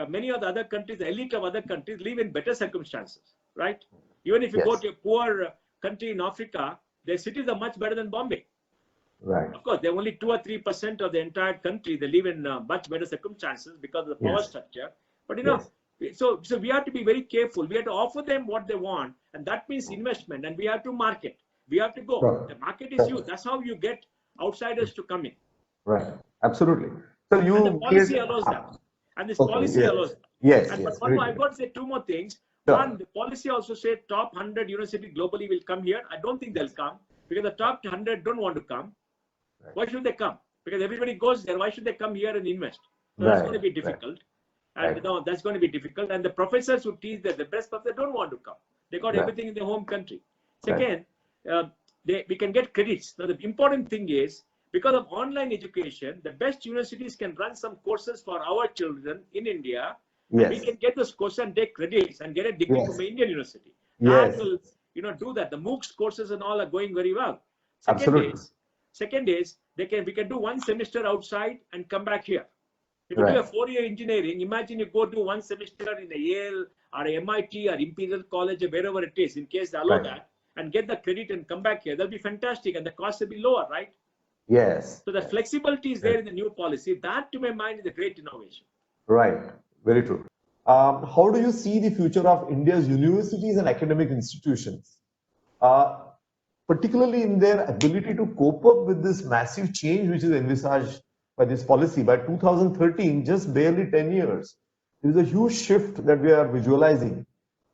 many of the other countries, the elite of other countries live in better circumstances, right? Even if you go to a poor country in Africa, their cities are much better than Bombay. Right. Of course, they're only 2 or 3% of the entire country. They live in much better circumstances because of the power Yes. structure. But Yes. so we have to be very careful. We have to offer them what they want, and that means investment. And we have to market. We have to go. Right. The market is you. That's how you get outsiders to come in. Right. Absolutely. So And the you policy made, allows that. And this okay, policy yes. allows that. Yes, And yes, but one very more, I've good. got to say two more things. Sure. One, the policy also said top 100 universities globally will come here. I don't think they'll come because the top 100 don't want to come. Right. Why should they come? Because everybody goes there. Why should they come here and invest? So that's Right, going to be right. difficult. And Right. no, that's going to be difficult. And the professors who teach there, the best professors don't want to come. They got Right. everything in their home country. Right. Second, we can get credits. Now, the important thing is, because of online education, the best universities can run some courses for our children in India. And we Yes. can get those courses and take credits and get a degree Yes. from an Indian university. Yes. That will, do that. The MOOCs courses and all are going very well. Absolutely. Second is we can do one semester outside and come back here. If you do Right. a 4-year engineering, imagine you go do one semester in a Yale or a MIT or Imperial College or wherever it is, in case they allow Right. that, and get the credit and come back here. That'll be fantastic, and the cost will be lower, right? Yes. So the flexibility is there in the new policy. That, to my mind, is a great innovation. Right. Very true. How do you see the future of India's universities and academic institutions, particularly in their ability to cope up with this massive change which is envisaged by this policy? By 2013, just barely 10 years, there is a huge shift that we are visualizing.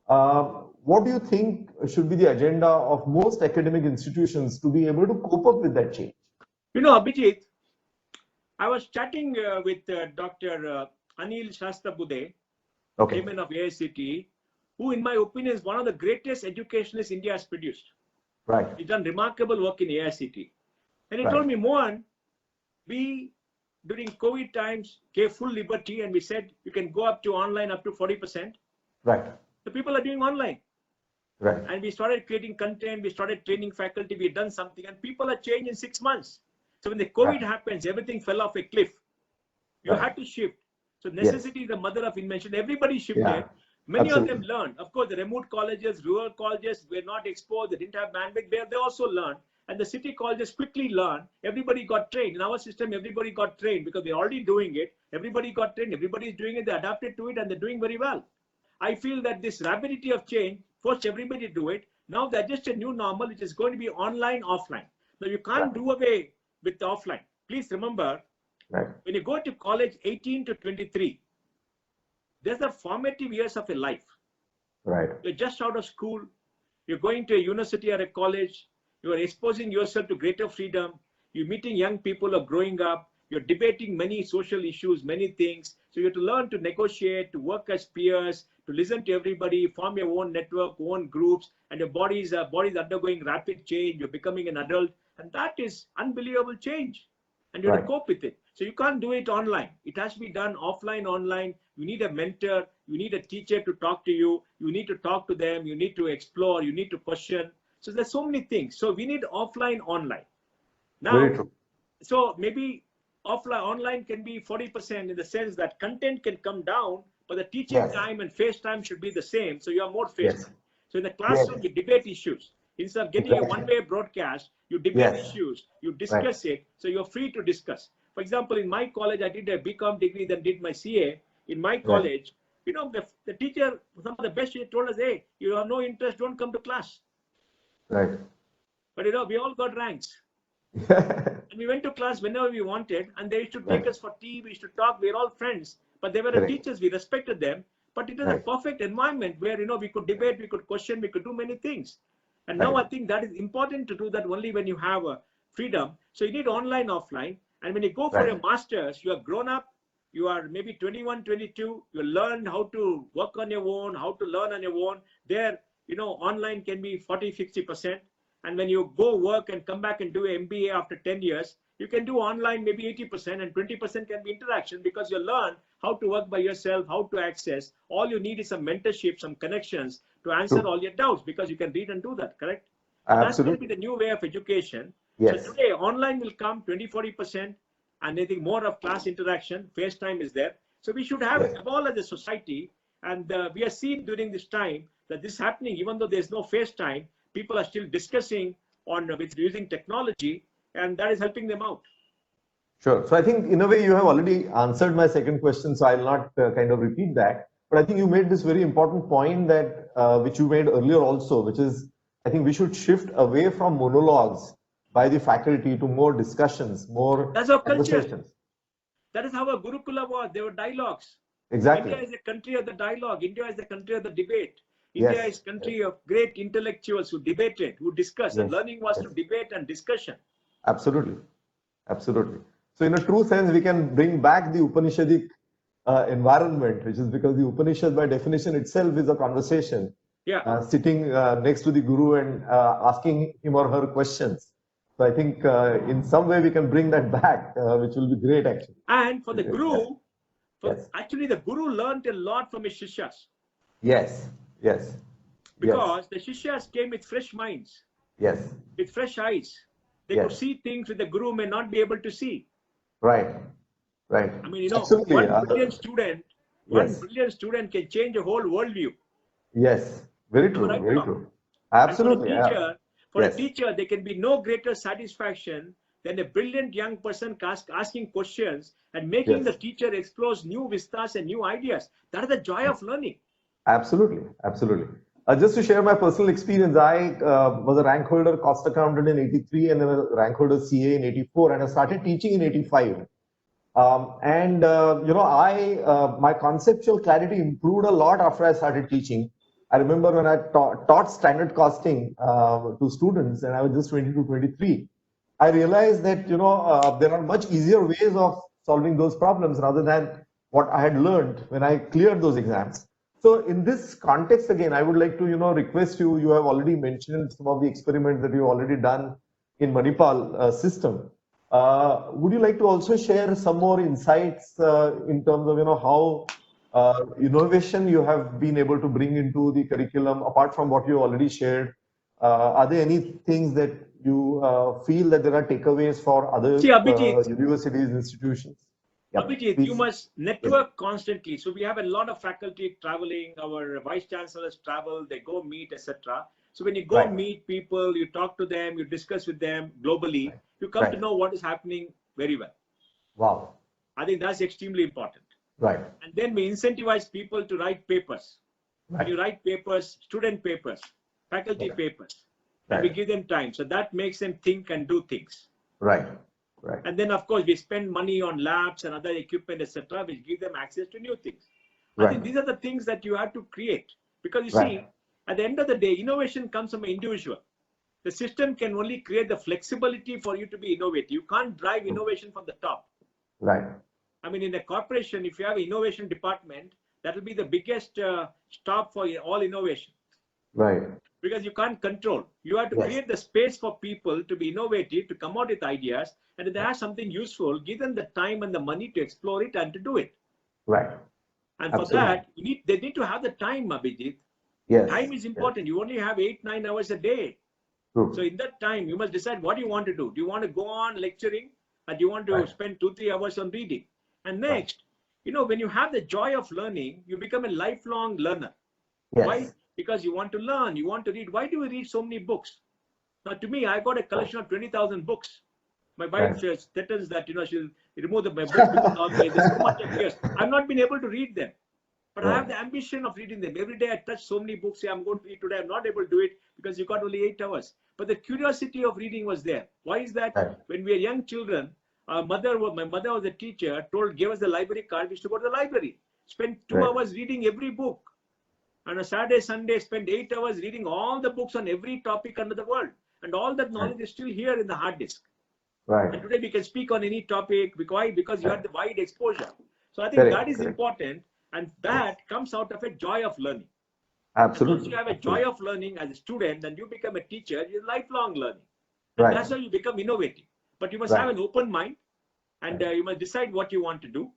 What do you think should be the agenda of most academic institutions to be able to cope up with that change? Abhijit, I was chatting with Dr. Anil Shastrabuddhe, Okay. chairman of AICTE, who, in my opinion, is one of the greatest educationists India has produced. Right. He's done remarkable work in AICTE. And he Right. told me, Mohan, we, during COVID times, gave full liberty and we said you can go up to online up to 40%. Right. The people are doing online. Right. And we started creating content, we started training faculty, we've done something, and people are changed in 6 months. So when the COVID Right. happens, everything fell off a cliff. You Right. had to shift. So necessity is the mother of invention. Everybody shifted. Yeah. Many Absolutely. of them learned. Of course, the remote colleges, rural colleges were not exposed. They didn't have bandwidth. They also learned. And the city colleges quickly learned. Everybody got trained. In our system, everybody got trained because they're already doing it. Everybody got trained. Everybody is doing it. They adapted to it and they're doing very well. I feel that this rapidity of change forced everybody to do it. Now there's just a new normal, which is going to be online, offline. Now you can't do away with the offline. Please remember, Right. when you go to college 18 to 23, there's the formative years of your life. Right. You're just out of school. You're going to a university or a college. You are exposing yourself to greater freedom. You're meeting young people who are growing up. You're debating many social issues, many things. So you have to learn to negotiate, to work as peers, to listen to everybody, form your own network, own groups, and your body's undergoing rapid change. You're becoming an adult, and that is unbelievable change. And you have to cope with it. So you can't do it online. It has to be done offline, online. You need a mentor. You need a teacher to talk to you. You need to talk to them. You need to explore. You need to question. So there's so many things. So we need offline, online. Now, Very true. so maybe offline, online can be 40% in the sense that content can come down, but the teaching Yes. time and face time should be the same. So you have more face Yes. time. So in the classroom, you debate issues. Instead of getting Exactly. a one-way broadcast, you debate Yes. issues, you discuss it, so you're free to discuss. For example, in my college, I did a BCom degree, then did my CA. In my college, the teacher, some of the best teachers told us, hey, you have no interest, don't come to class. Right. But we all got ranks. And we went to class whenever we wanted, and they used to take Right. us for tea, we used to talk, we were all friends. But they were the Correct. teachers, we respected them. But it was a Right. perfect environment where we could debate, we could question, we could do many things. And now Right. I think that is important to do that only when you have freedom. So you need online, offline. And when you go for Right. a master's, you have grown up, you are maybe 21, 22, you learned how to work on your own, how to learn on your own. There, online can be 40, 60%. And when you go work and come back and do an MBA after 10 years, you can do online maybe 80% and 20% can be interaction because you learn how to work by yourself, how to access. All you need is some mentorship, some connections to answer True. all your doubts because you can read and do that, correct? So that's going to be Absolutely. the new way of education. Yes. So today, online will come 20, 40%, and I think more of class interaction. FaceTime is there. So we should have Yes. evolved as a society. And we are seeing during this time that this is happening, even though there's no FaceTime, people are still discussing with using technology. and that is helping them out. Sure. So I think in a way you have already answered my second question, so I'll not kind of repeat that. But I think you made this very important point that which you made earlier also, which is I think we should shift away from monologues by the faculty to more discussions, more That's our culture. conversations. That is how a Gurukula was. There were dialogues. Exactly. India is a country of the dialogue. India is the country of the debate. India Yes. is a country of great intellectuals who debated, who discussed. And Yes. learning was Yes. to debate and discussion. Absolutely. Absolutely. So in a true sense, we can bring back the Upanishadic environment, which is because the Upanishad by definition itself is a conversation. Yeah. Sitting next to the Guru and asking him or her questions. So I think in some way we can bring that back, which will be great actually. And for the Yes. Guru, Yes. actually the Guru learned a lot from his Shishyas. Yes. Yes. Because the Shishyas came with fresh minds, Yes. with fresh eyes. They could Yes. see things that the Guru may not be able to see. Right. Right. I mean, you know, Absolutely. one brilliant student can change a whole worldview. Yes. Very true. Right, Very Tom? true. Absolutely. And for Yes. a teacher, there can be no greater satisfaction than a brilliant young person asking questions and making Yes. the teacher explore new vistas and new ideas. That is the joy of learning. Absolutely, absolutely. Just to share my personal experience, I was a rank holder cost accountant in 83 and then a rank holder CA in 84, and I started teaching in 85. My conceptual clarity improved a lot after I started teaching. I remember when I taught standard costing to students, and I was just 22, 23. I realized that there are much easier ways of solving those problems rather than what I had learned when I cleared those exams. So in this context, again, I would like to request you. You have already mentioned some of the experiments that you've already done in Manipal system. Would you like to also share some more insights in terms of how innovation you have been able to bring into the curriculum apart from what you already shared? Are there any things that you feel that there are takeaways for other universities, institutions? Yeah, Abhijit, please. you must network constantly. So we have a lot of faculty traveling. Our vice chancellors travel, they go meet, etc. So when you go meet people, you talk to them, you discuss with them globally, you come to know what is happening very well. Wow. I think that's extremely important. Right. And then we incentivize people to write papers. When you write papers, student papers, faculty papers, and we give them time. So that makes them think and do things. Right. Right. And then, of course, we spend money on labs and other equipment, etc., which give them access to new things. I think these are the things that you have to create. Because you see, at the end of the day, innovation comes from an individual. The system can only create the flexibility for you to be innovative. You can't drive innovation from the top. Right. I mean, in a corporation, if you have an innovation department, that will be the biggest stop for all innovation. Right. Because you can't control. You have to create the space for people to be innovative, to come out with ideas, and if they have something useful, give them the time and the money to explore it and to do it. Right. And for that, they need to have the time, Abhijit. Yes. Time is important. You only have 8-9 hours a day. True. So in that time, you must decide what you want to do. Do you want to go on lecturing, or do you want to spend 2-3 hours on reading? And next, when you have the joy of learning, you become a lifelong learner. Yes. Why? Because you want to learn, you want to read. Why do we read so many books? Now, to me, I got a collection of 20,000 books. My wife threatens that she'll remove my books because there's so much of years. I've not been able to read them, but I have the ambition of reading them. Every day I touch so many books. Say I'm going to read today. I'm not able to do it because you got only 8 hours. But the curiosity of reading was there. Why is that? When we were young children, my mother was a teacher. Gave us the library card. We used to go to the library. Spend 2 hours reading every book. On a Saturday, Sunday, spend 8 hours reading all the books on every topic under the world. And all that knowledge is still here in the hard disk. Right. And today we can speak on any topic. Why? Because you have the wide exposure. So I think that is important. And that comes out of a joy of learning. Absolutely. Once you have a joy of learning as a student, then you become a teacher, you're lifelong learning. And that's how you become innovative. But you must have an open mind and you must decide what you want to do.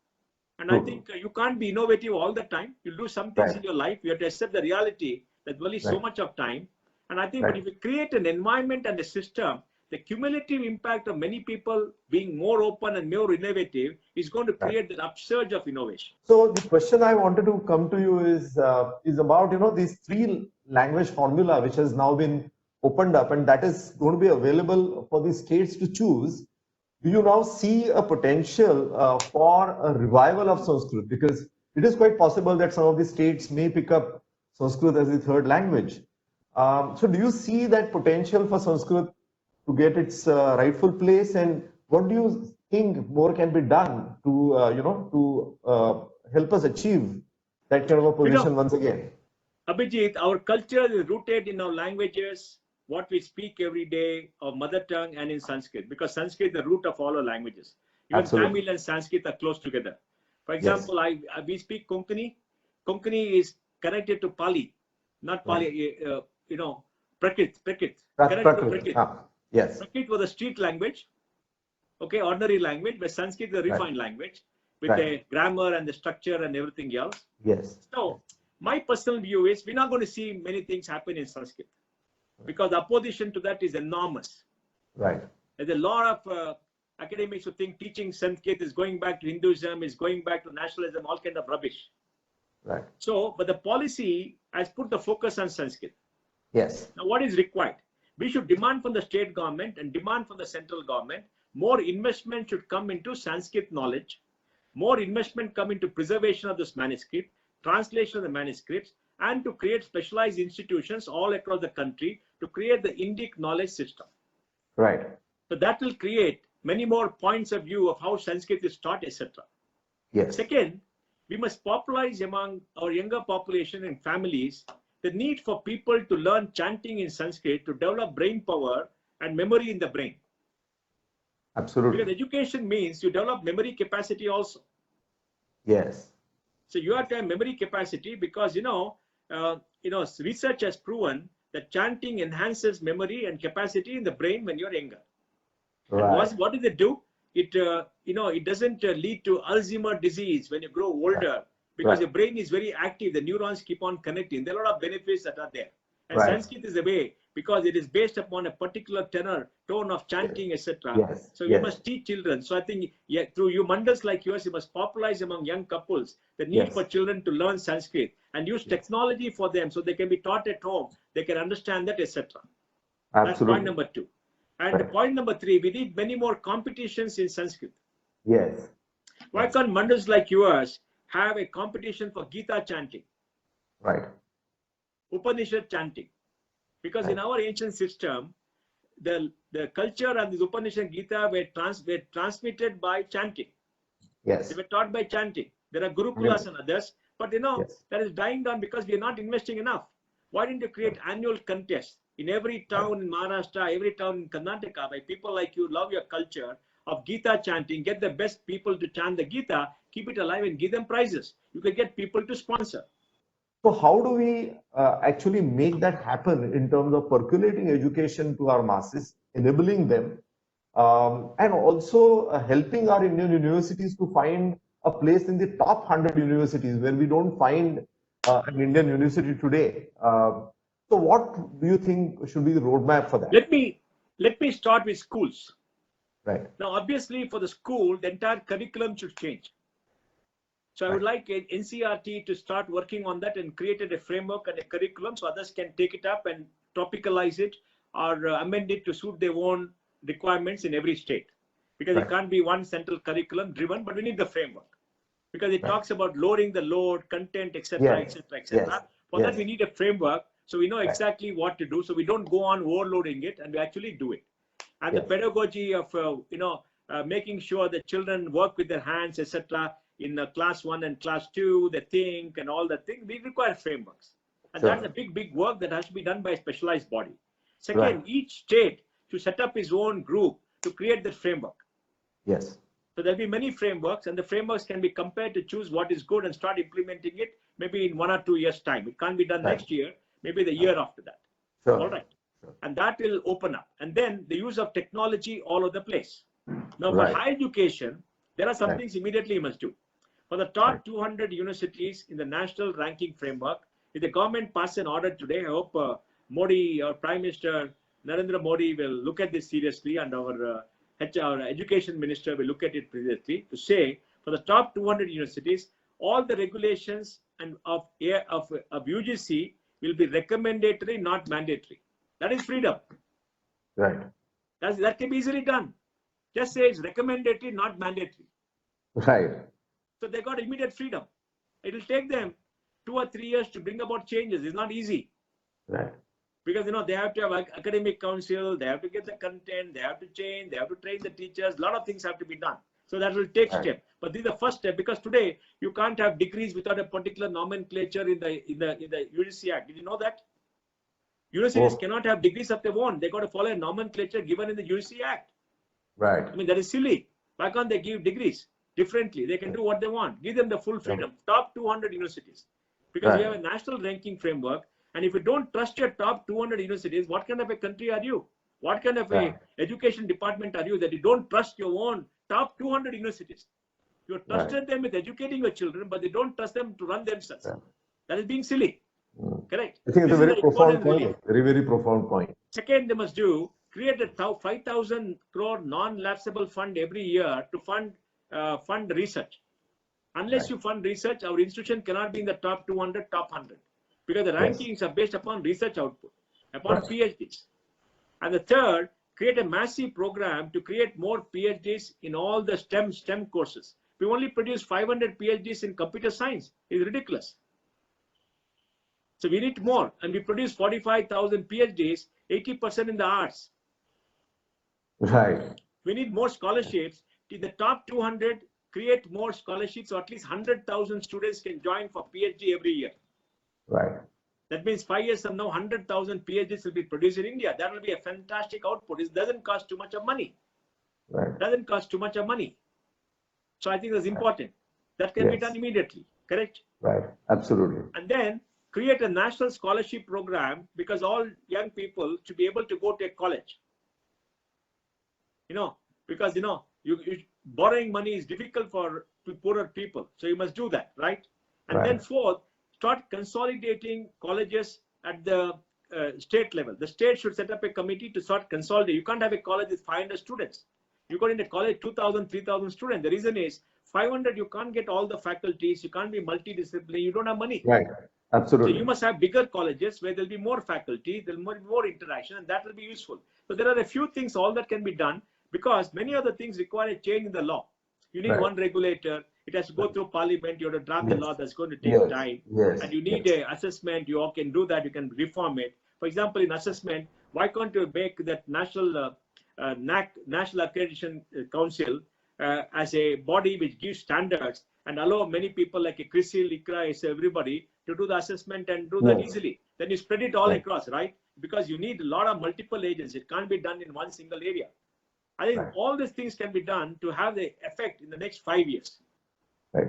And I think you can't be innovative all the time. You'll do some things in your life. You have to accept the reality that only so much of time. And I think if you create an environment and a system, the cumulative impact of many people being more open and more innovative is going to create the upsurge of innovation. So the question I wanted to come to you is about, this 3 language formula, which has now been opened up and that is going to be available for the states to choose, do you now see a potential for a revival of Sanskrit? Because it is quite possible that some of the states may pick up Sanskrit as the third language. So do you see that potential for Sanskrit to get its rightful place, and what do you think more can be done to help us achieve that kind of a position once again? Abhijit, our culture is rooted in our languages, what we speak every day, our mother tongue, and in Sanskrit, because Sanskrit is the root of all our languages. Even Absolutely. Tamil and Sanskrit are close together. For example, we speak Konkani. Konkani is connected to Pali, not Pali, Prakrit. Connected to Prakrit. Yes. Prakrit was a street language, okay, ordinary language, but Sanskrit is a refined language with a grammar and the structure and everything else. Yes. So my personal view is we're not going to see many things happen in Sanskrit because the opposition to that is enormous. Right. There's a lot of academics who think teaching Sanskrit is going back to Hinduism, is going back to nationalism, all kind of rubbish. Right. So, but the policy has put the focus on Sanskrit. Yes. Now, what is required? We should demand from the state government and demand from the central government more investment should come into Sanskrit knowledge, more investment come into preservation of this manuscript, translation of the manuscripts, and to create specialized institutions all across the country to create the Indic knowledge system. Right. So that will create many more points of view of how Sanskrit is taught, etc. Yes. Second, we must popularize among our younger population and families the need for people to learn chanting in Sanskrit to develop brain power and memory in the brain. Absolutely. Because education means you develop memory capacity also. Yes. So you have to have memory capacity because research has proven that chanting enhances memory and capacity in the brain when you're younger. Right. And what does it do? It doesn't lead to Alzheimer's disease when you grow older because your brain is very active. The neurons keep on connecting. There are a lot of benefits that are there. And Sanskrit is the way because it is based upon a particular tone of chanting, etc. Yes. So you must teach children. So I think through you mandals like yours, you must popularize among young couples the need for children to learn Sanskrit and use technology for them so they can be taught at home. They can understand that, etc. That's point number 2. And point number 3, we need many more competitions in Sanskrit. Yes. Why can't mandals like yours have a competition for Gita chanting? Right. Upanishad chanting. Because in our ancient system, the culture and the Upanishad Gita were transmitted by chanting. Yes. They were taught by chanting. There are Gurukulas and others, but that is dying down because we are not investing enough. Why didn't you create annual contests in every town in Maharashtra, every town in Karnataka, by people like you love your culture of Gita chanting, get the best people to chant the Gita, keep it alive and give them prizes. You can get people to sponsor. So how do we actually make that happen in terms of percolating education to our masses, enabling them, and also helping our Indian universities to find a place in the top 100 universities where we don't find an Indian university today? So what do you think should be the roadmap for that? Let me start with schools. Right. Now, obviously, for the school, the entire curriculum should change. So I would like NCERT to start working on that and created a framework and a curriculum so others can take it up and topicalize it or amend it to suit their own requirements in every state. Because it can't be one central curriculum driven, but we need the framework. Because it talks about lowering the load, content, etc., etc., etc. For that, we need a framework so we know exactly what to do. So we don't go on overloading it and we actually do it. And the pedagogy of, making sure that children work with their hands, etc., in class 1 and class 2, they think and all that thing, we require frameworks. And that's a big work that has to be done by a specialized body. Second, each state should set up its own group to create that framework. Yes. So there'll be many frameworks and the frameworks can be compared to choose what is good and start implementing it maybe in 1 or 2 years time. It can't be done next year, maybe the year after that. Sure. All right. And that will open up. And then the use of technology all over the place. Now for higher education, there are some things immediately you must do. For the top 200 universities in the national ranking framework, if the government passes an order today, I hope Modi, our Prime Minister Narendra Modi will look at this seriously and our education minister will look at it seriously to say for the top 200 universities, all the regulations and of UGC will be recommendatory, not mandatory. That is freedom. Right. That can be easily done. Just say it's recommendatory, not mandatory. Right. So they got immediate freedom. It will take them 2 or 3 years to bring about changes. It's not easy. Right. Because they have to have academic council, they have to get the content, they have to change, they have to train the teachers. A lot of things have to be done. So that will take step. But this is the first step, because today you can't have degrees without a particular nomenclature in the UGC Act. Did you know that? Universities cannot have degrees of their own. They got to follow a nomenclature given in the UGC Act. Right. I mean, that is silly. Why can't they give degrees differently? They can do what they want. Give them the full freedom. Top 200 universities. Because we have a national ranking framework. And if you don't trust your top 200 universities, what kind of a country are you? What kind of a education department are you that you don't trust your own top 200 universities? You trusted them with educating your children, but they don't trust them to run themselves. That is being silly. Correct. I think it's a very profound point. Relief. Very, very profound point. Second, they must create a 5,000 crore non-lapsable fund every year to fund research. Unless you fund research, our institution cannot be in the top 200, top 100. Because the rankings are based upon research output, upon PhDs. And the third, create a massive program to create more PhDs in all the STEM courses. We only produce 500 PhDs in computer science. It's ridiculous. So we need more. And we produce 45,000 PhDs, 80% in the arts. Right. We need more scholarships. In the top 200, create more scholarships, so at least 100,000 students can join for PhD every year. Right. That means 5 years from now, 100,000 PhDs will be produced in India. That will be a fantastic output. It doesn't cost too much of money. Right. Doesn't cost too much of money. So I think that's important. That can be done immediately. Correct? Right. Absolutely. And then create a national scholarship program, because all young people should be able to go to a college. Because borrowing money is difficult for poorer people. So you must do that, right? And then fourth, start consolidating colleges at the state level. The state should set up a committee to start consolidating. You can't have a college with 500 students. You got in a college 2,000, 3,000 students. The reason is 500, you can't get all the faculties. You can't be multidisciplinary. You don't have money. Right. Absolutely. So you must have bigger colleges where there'll be more faculty, there'll be more interaction, and that will be useful. So there are a few things, all that can be done, because many other things require a change in the law. You need one regulator. It has to go through parliament. You have to draft the law. That's going to take time. And you need a assessment. You all can do that. You can reform it. For example, in assessment, why can't you make that national National Accreditation Council as a body which gives standards and allow many people like a CRISIL, ICRA, everybody to do the assessment and do that easily. Then you spread it all across, right? Because you need a lot of multiple agents. It can't be done in one single area. I think all these things can be done to have the effect in the next 5 years. Right.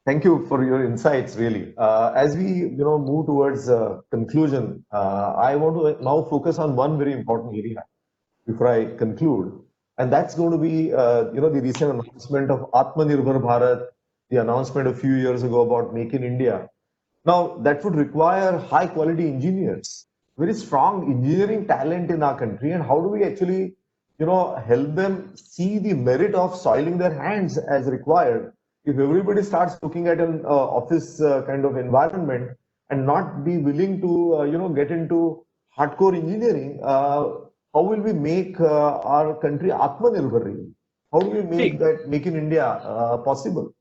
Thank you for your insights, really. As we move towards conclusion, I want to now focus on one very important area before I conclude. And that's going to be, the recent announcement of Atmanirbhar Bharat, the announcement a few years ago about Make in India. Now, that would require high quality engineers, very strong engineering talent in our country. And how do we actually, help them see the merit of soiling their hands as required? If everybody starts looking at an office kind of environment and not be willing to, get into hardcore engineering, how will we make our country Atmanirbhar really? How do we make that Make in India possible?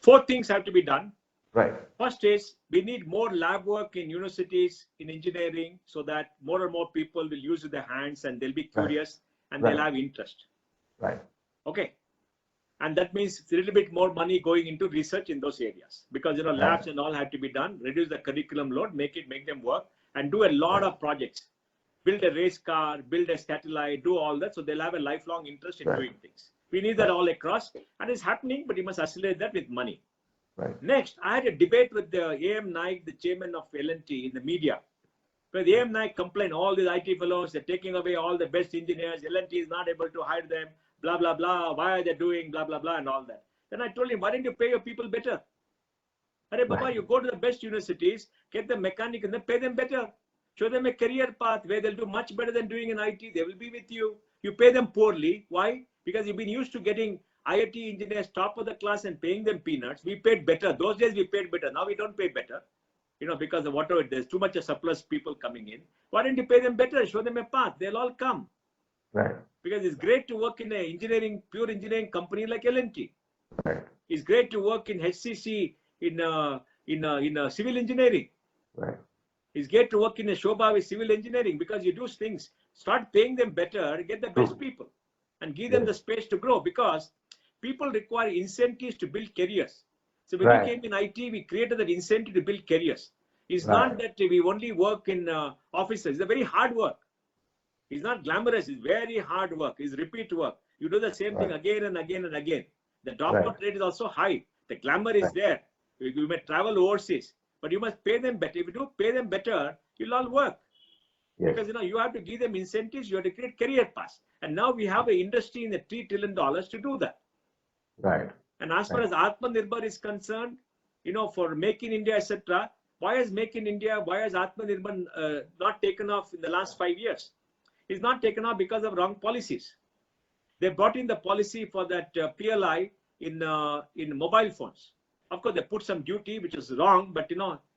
4 things have to be done. Right. First is we need more lab work in universities in engineering so that more and more people will use their hands and they'll be curious and they'll have interest. Right. Okay. And that means a little bit more money going into research in those areas, because labs and all have to be done. Reduce the curriculum load, make them work, and do a lot of projects. Build a race car, build a satellite, do all that, so they'll have a lifelong interest in doing things. We need that all across, and it's happening, but you must accelerate that with money. Right. Next, I had a debate with the A.M. Naik, the chairman of L&T, in the media, where the A.M. Naik complained, all these IT fellows, they're taking away all the best engineers, L&T is not able to hire them, blah, blah, blah, why are they doing blah, blah, blah, and all that. Then I told him, why don't you pay your people better? Arey Baba, you go to the best universities, get the mechanic and then pay them better. Show them a career path where they'll do much better than doing in IT. They will be with you. You pay them poorly. Why? Because you've been used to getting IIT engineers top of the class and paying them peanuts. We paid better. Those days we paid better. Now we don't pay better. because of whatever, there's too much of surplus people coming in. Why don't you pay them better? Show them a path. They'll all come. Right. Because it's great to work in a pure engineering company like L&T. Right. It's great to work in HCC in civil engineering. Right. It's great to work in a Shobha with civil engineering, because you do things. Start paying them better, get the best people, and give them the space to grow, because people require incentives to build careers. So when we came in IT, we created that incentive to build careers. It's not that we only work in offices. It's a very hard work. It's not glamorous. It's very hard work. It's repeat work. You do the same thing again and again and again. The dropout rate is also high. The glamour is there. You may travel overseas, but you must pay them better. If you do pay them better, you'll all work. Because you have to give them incentives. You have to create career paths. And now we have an industry in the $3 trillion to do that. Right. And as far as Atmanirbhar is concerned, for Make in India, etc., why has Make in India, why has Atmanirbhar not taken off in the last 5 years? It's not taken off because of wrong policies. They brought in the policy for that PLI in mobile phones. Of course, they put some duty, which is wrong, but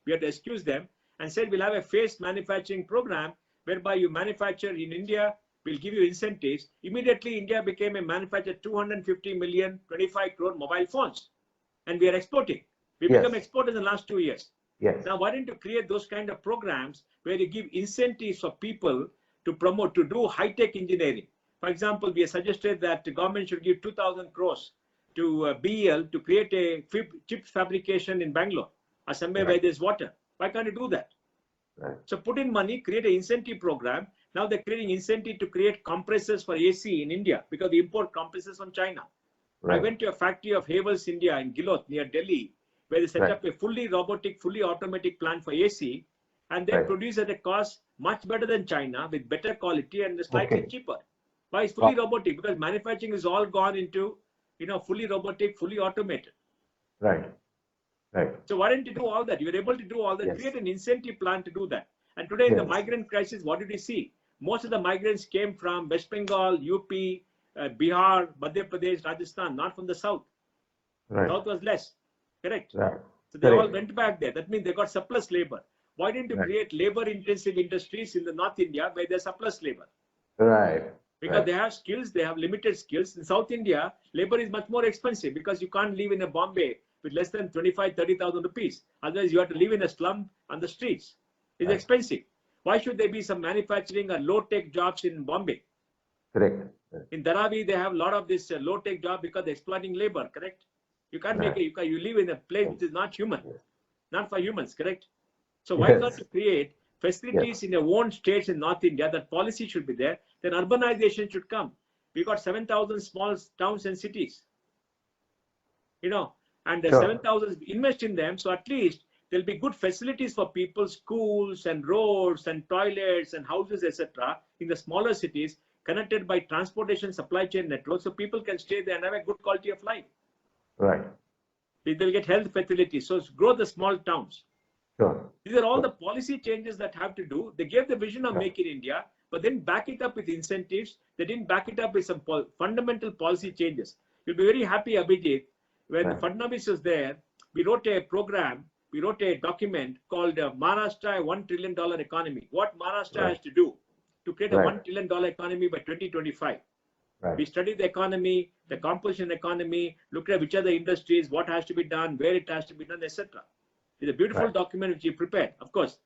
we have to excuse them, and said we'll have a phased manufacturing program whereby you manufacture in India, we'll give you incentives. Immediately, India became a manufacturer 250 million, 25 crore mobile phones, and we are exporting. We become exporters in the last 2 years. Now, why don't you create those kind of programs where you give incentives for people to promote, to do high-tech engineering? For example, we have suggested that the government should give 2,000 crores to BEL to create a chip fabrication in Bangalore or somewhere where there's water. Why can't you do that? So put in money, create an incentive program. Now they're creating incentive to create compressors for AC in India because they import compressors from China. I went to a factory of Havels India in Gilot near Delhi, where they set up a fully robotic, fully automatic plant for AC, and they produce at a cost much better than China with better quality and slightly cheaper. Why is fully robotic? Because manufacturing is all gone into fully robotic, fully automated. Right. So why didn't you do all that? You were able to do all that. Create an incentive plan to do that. And today in the migrant crisis, what did we see? Most of the migrants came from West Bengal, UP, Bihar, Madhya Pradesh, Rajasthan, not from the south. South was less. Correct. So they all went back there. That means they got surplus labor. Why didn't you create labor-intensive industries in the North India where there's surplus labor? Because they have skills, they have limited skills. In South India, labor is much more expensive because you can't live in a Bombay with less than 25,000-30,000 rupees. Otherwise, you have to live in a slum on the streets. It's expensive. Why should there be some manufacturing or low-tech jobs in Bombay? Correct. In Dharavi, they have a lot of this low-tech job because they're exploiting labor. Correct. You can't make it. You live in a place which is not human, not for humans. Correct. So why can't you create facilities in your own states in North India? That policy should be there. Then urbanization should come. We got 7,000 small towns and cities. And the 7,000 invest in them. So at least there'll be good facilities for people, schools and roads and toilets and houses, etc. in the smaller cities, connected by transportation supply chain networks, so people can stay there and have a good quality of life. They'll get health facilities. So grow the small towns. These are all the policy changes that have to do. They gave the vision of Make in India, but then back it up with incentives. They didn't back it up with some fundamental policy changes. You'll be very happy, Abhijit, when Fadnavis was there, we wrote a program, we wrote a document called Maharashtra $1 trillion economy. What Maharashtra has to do to create a $1 trillion economy by 2025. We studied the economy, the composition economy, looked at which are the industries, what has to be done, where it has to be done, etc. It's a beautiful document which he prepared. Of course,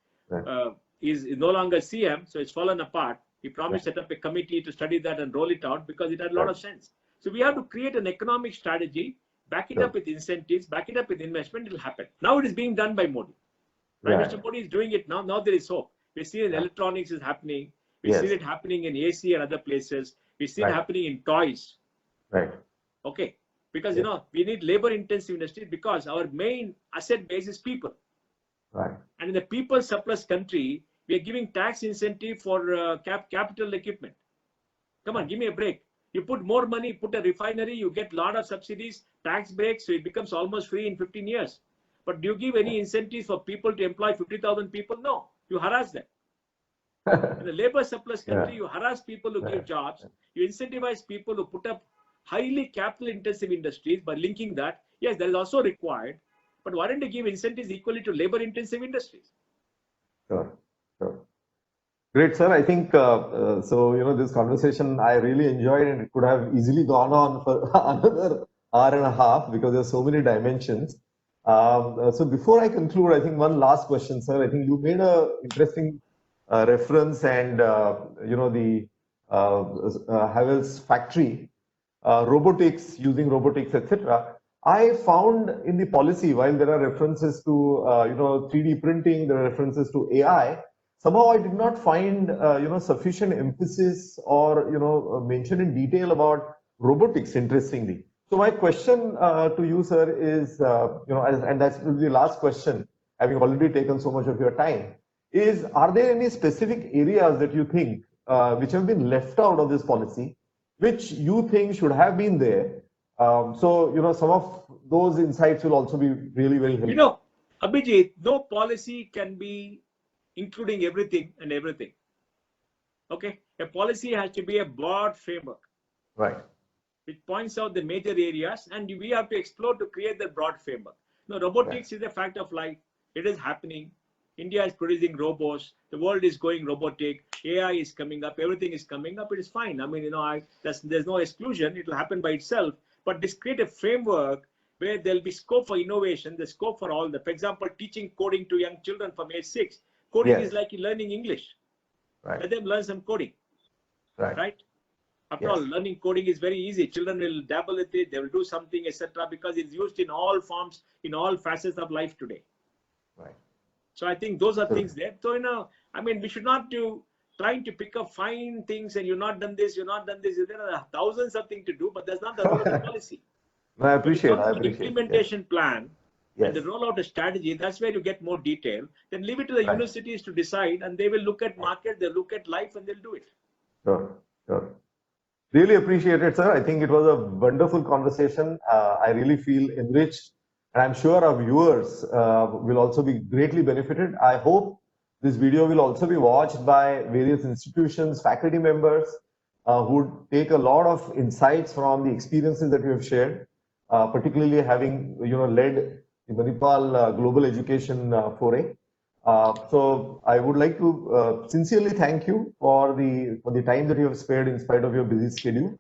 he's no longer CM, so it's fallen apart. He promised to set up a committee to study that and roll it out because it had a lot of sense. So we have to create an economic strategy, back it up with incentives, back it up with investment, it will happen. Now it is being done by Modi. Mr. Modi is doing it now. Now there is hope. We see in electronics is happening. We see it happening in AC and other places. We see it happening in toys. Okay. Because, we need labor-intensive industries because our main asset base is people. And in the people surplus country, we are giving tax incentive for capital equipment. Come on, give me a break. You put more money, put a refinery, you get a lot of subsidies, tax breaks, so it becomes almost free in 15 years. But do you give any incentives for people to employ 50,000 people? No, you harass them. In a labor surplus country, you harass people who give jobs. You incentivize people who put up highly capital intensive industries by linking that. Yes, that is also required. but why don't you give incentives equally to labor intensive industries? Sure, sure. Great, sir. I think this conversation I really enjoyed, and it could have easily gone on for another hour and a half because there's so many dimensions. So before I conclude, I think one last question, sir. I think you made a interesting reference, and the Havells factory, robotics, using robotics, etc. I found in the policy, while there are references to 3D printing, there are references to AI. Somehow I did not find sufficient emphasis or mention in detail about robotics. Interestingly, so my question to you, sir, is and that's the last question, having already taken so much of your time, is are there any specific areas that you think which have been left out of this policy, which you think should have been there? Some of those insights will also be really very helpful. Abhijit, no policy can be including everything and everything. Okay, a policy has to be a broad framework, right, which points out the major areas, and we have to explore to create the broad framework. Now, robotics is a fact of life. It is happening. India is producing robots. The world is going robotic. AI is coming up. Everything is coming up. It is fine. I mean, there's no exclusion. It will happen by itself. But this create a framework where there'll be scope for innovation, the scope for all the, for example, teaching coding to young children from age 6. Coding is like learning English. Right. Let them learn some coding. Right. After all, learning coding is very easy. Children will dabble with it. They will do something, etc., because it's used in all forms, in all facets of life today. Right. So I think those are things there. So, we should not do trying to pick up fine things and you've not done this, you've not done this. There are thousands of things to do, but that's not the role of the policy. I appreciate the implementation plan and the rollout strategy. That's where you get more detail. Then leave it to the universities to decide, and they will look at market, they'll look at life, and they'll do it. Sure. Really appreciate it, sir. I think it was a wonderful conversation. I really feel enriched, and I'm sure our viewers will also be greatly benefited. I hope this video will also be watched by various institutions, faculty members who would take a lot of insights from the experiences that you have shared, particularly having led the Manipal Global Education Foray. So I would like to sincerely thank you for the time that you have spared in spite of your busy schedule.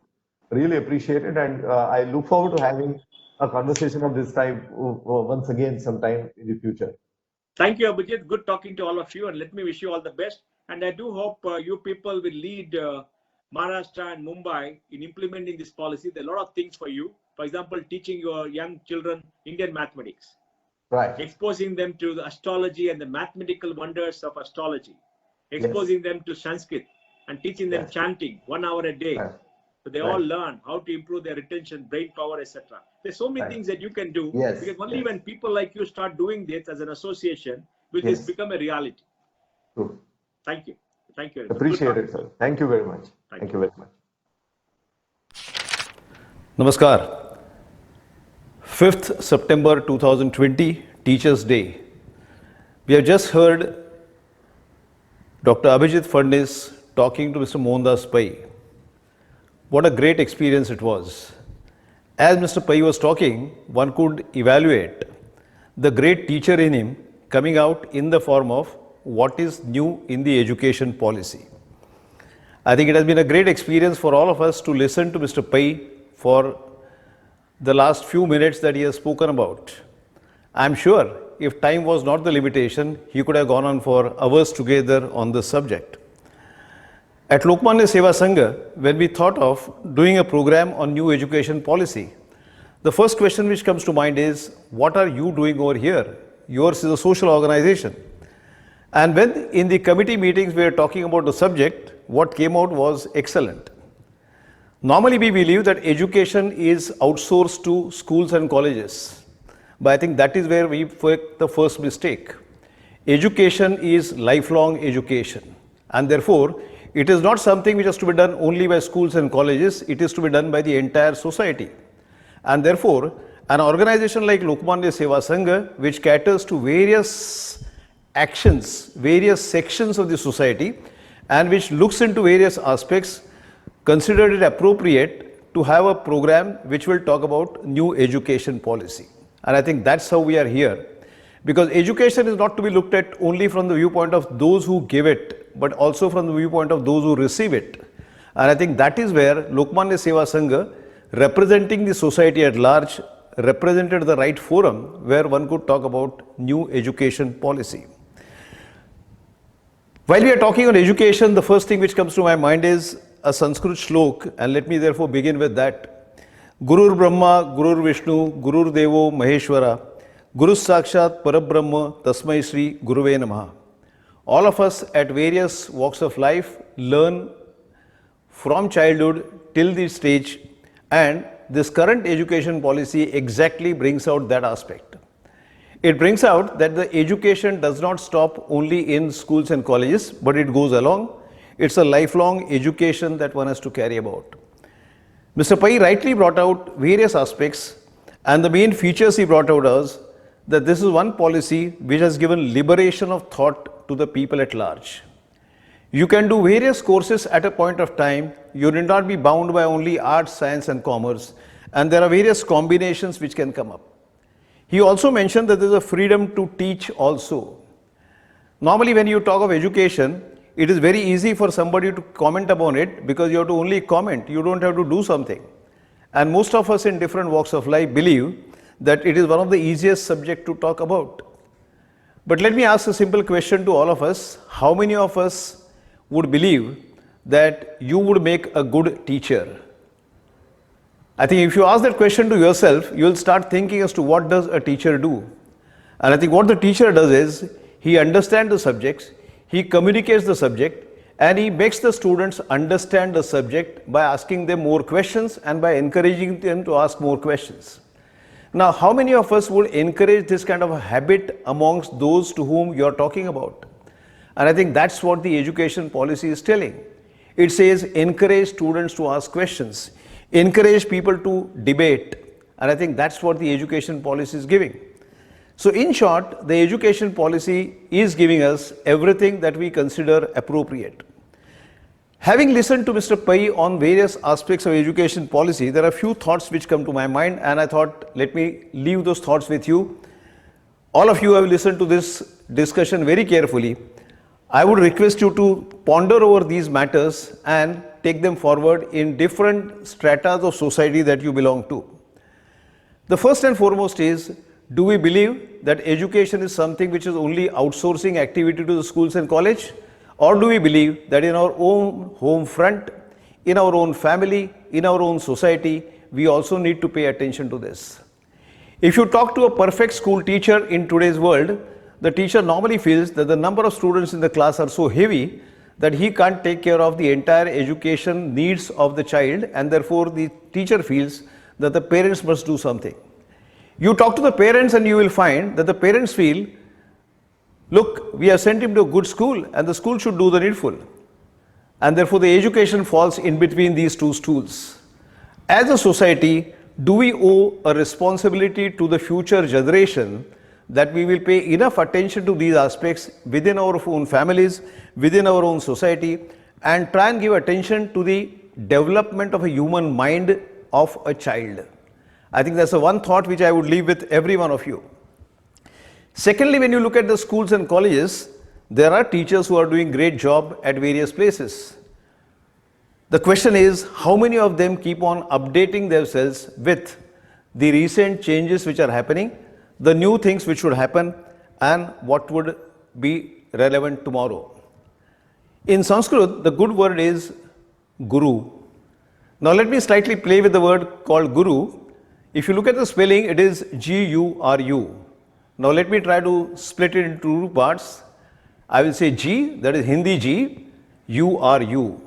Really appreciate it, and I look forward to having a conversation of this type once again sometime in the future. Thank you, Abhijit. Good talking to all of you, and let me wish you all the best. And I do hope you people will lead Maharashtra and Mumbai in implementing this policy. There are a lot of things for you. For example, teaching your young children Indian mathematics. Right. Exposing them to the astrology and the mathematical wonders of astrology. Exposing them to Sanskrit and teaching them chanting 1 hour a day. Right. So they all learn how to improve their retention, brain power, etc. There's so many things that you can do. Because only when people like you start doing this as an association will this become a reality. True. Thank you. Thank you. Appreciate it, sir. Thank you very much. Thank you very much. Namaskar. 5th September 2020, Teachers' Day. We have just heard Dr. Abhijit Phadnis talking to Mr. Mohandas Pai. What a great experience it was. As Mr. Pai was talking, one could evaluate the great teacher in him coming out in the form of what is new in the education policy. I think it has been a great experience for all of us to listen to Mr. Pai for the last few minutes that he has spoken about. I am sure if time was not the limitation, he could have gone on for hours together on this subject. At Lokmanya Seva Sangha, when we thought of doing a program on new education policy, the first question which comes to mind is, what are you doing over here? Yours is a social organization. And when in the committee meetings we were talking about the subject, what came out was excellent. Normally we believe that education is outsourced to schools and colleges, but I think that is where we make the first mistake. Education is lifelong education, and therefore it is not something which has to be done only by schools and colleges, it is to be done by the entire society. And therefore, an organization like Lokmanya Seva Sangha, which caters to various actions, various sections of the society, and which looks into various aspects, considered it appropriate to have a program which will talk about new education policy. And I think that's how we are here. Because education is not to be looked at only from the viewpoint of those who give it, but also from the viewpoint of those who receive it. And I think that is where Lokmanya Seva Sangha, representing the society at large, represented the right forum where one could talk about new education policy. While we are talking on education, the first thing which comes to my mind is a Sanskrit shlok, and let me therefore begin with that. Gurur Brahma, Gurur Vishnu, Gurur Devo Maheshwara, Guru Sakshat Parabrahma, Tasmai Shri Guruve Namaha. All of us at various walks of life learn from childhood till this stage, and this current education policy exactly brings out that aspect. It brings out that the education does not stop only in schools and colleges, but it goes along. It's a lifelong education that one has to carry about. Mr. Pai rightly brought out various aspects, and the main features he brought out was that this is one policy which has given liberation of thought to the people at large. You can do various courses at a point of time. You need not be bound by only arts, science and commerce, and there are various combinations which can come up. He also mentioned that there is a freedom to teach also. Normally when you talk of education, it is very easy for somebody to comment upon it because you have to only comment, you don't have to do something. And most of us in different walks of life believe that it is one of the easiest subject to talk about. But let me ask a simple question to all of us. How many of us would believe that you would make a good teacher? I think if you ask that question to yourself, you will start thinking as to what does a teacher do. And I think what the teacher does is, he understands the subjects, he communicates the subject, and he makes the students understand the subject by asking them more questions and by encouraging them to ask more questions. Now, how many of us would encourage this kind of a habit amongst those to whom you are talking about? And I think that's what the education policy is telling. It says encourage students to ask questions, encourage people to debate, and I think that's what the education policy is giving. So in short, the education policy is giving us everything that we consider appropriate. Having listened to Mr. Pai on various aspects of education policy, there are a few thoughts which come to my mind, and I thought let me leave those thoughts with you. All of you have listened to this discussion very carefully. I would request you to ponder over these matters and take them forward in different stratas of society that you belong to. The first and foremost is, do we believe that education is something which is only outsourcing activity to the schools and college? Or do we believe that in our own home front, in our own family, in our own society, we also need to pay attention to this? If you talk to a perfect school teacher in today's world, the teacher normally feels that the number of students in the class are so heavy that he can't take care of the entire education needs of the child, and therefore the teacher feels that the parents must do something. You talk to the parents and you will find that the parents feel, look, we have sent him to a good school and the school should do the needful. And therefore the education falls in between these two stools. As a society, do we owe a responsibility to the future generation that we will pay enough attention to these aspects within our own families, within our own society, and try and give attention to the development of a human mind of a child? I think that's the one thought which I would leave with every one of you. Secondly, when you look at the schools and colleges, there are teachers who are doing great job at various places. The question is, how many of them keep on updating themselves with the recent changes which are happening, the new things which should happen, and what would be relevant tomorrow? In Sanskrit, the good word is Guru. Now let me slightly play with the word called Guru. If you look at the spelling, it is G-U-R-U. Now let me try to split it into two parts. I will say G, that is Hindi G, U-R-U.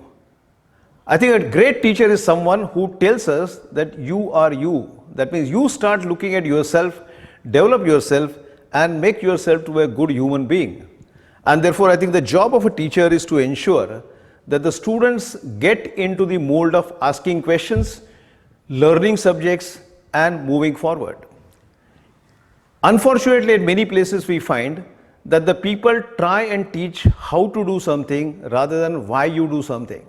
I think a great teacher is someone who tells us that you are you. That means you start looking at yourself, develop yourself, and make yourself to a good human being. And therefore, I think the job of a teacher is to ensure that the students get into the mold of asking questions, learning subjects, and moving forward. Unfortunately, at many places we find that the people try and teach how to do something rather than why you do something.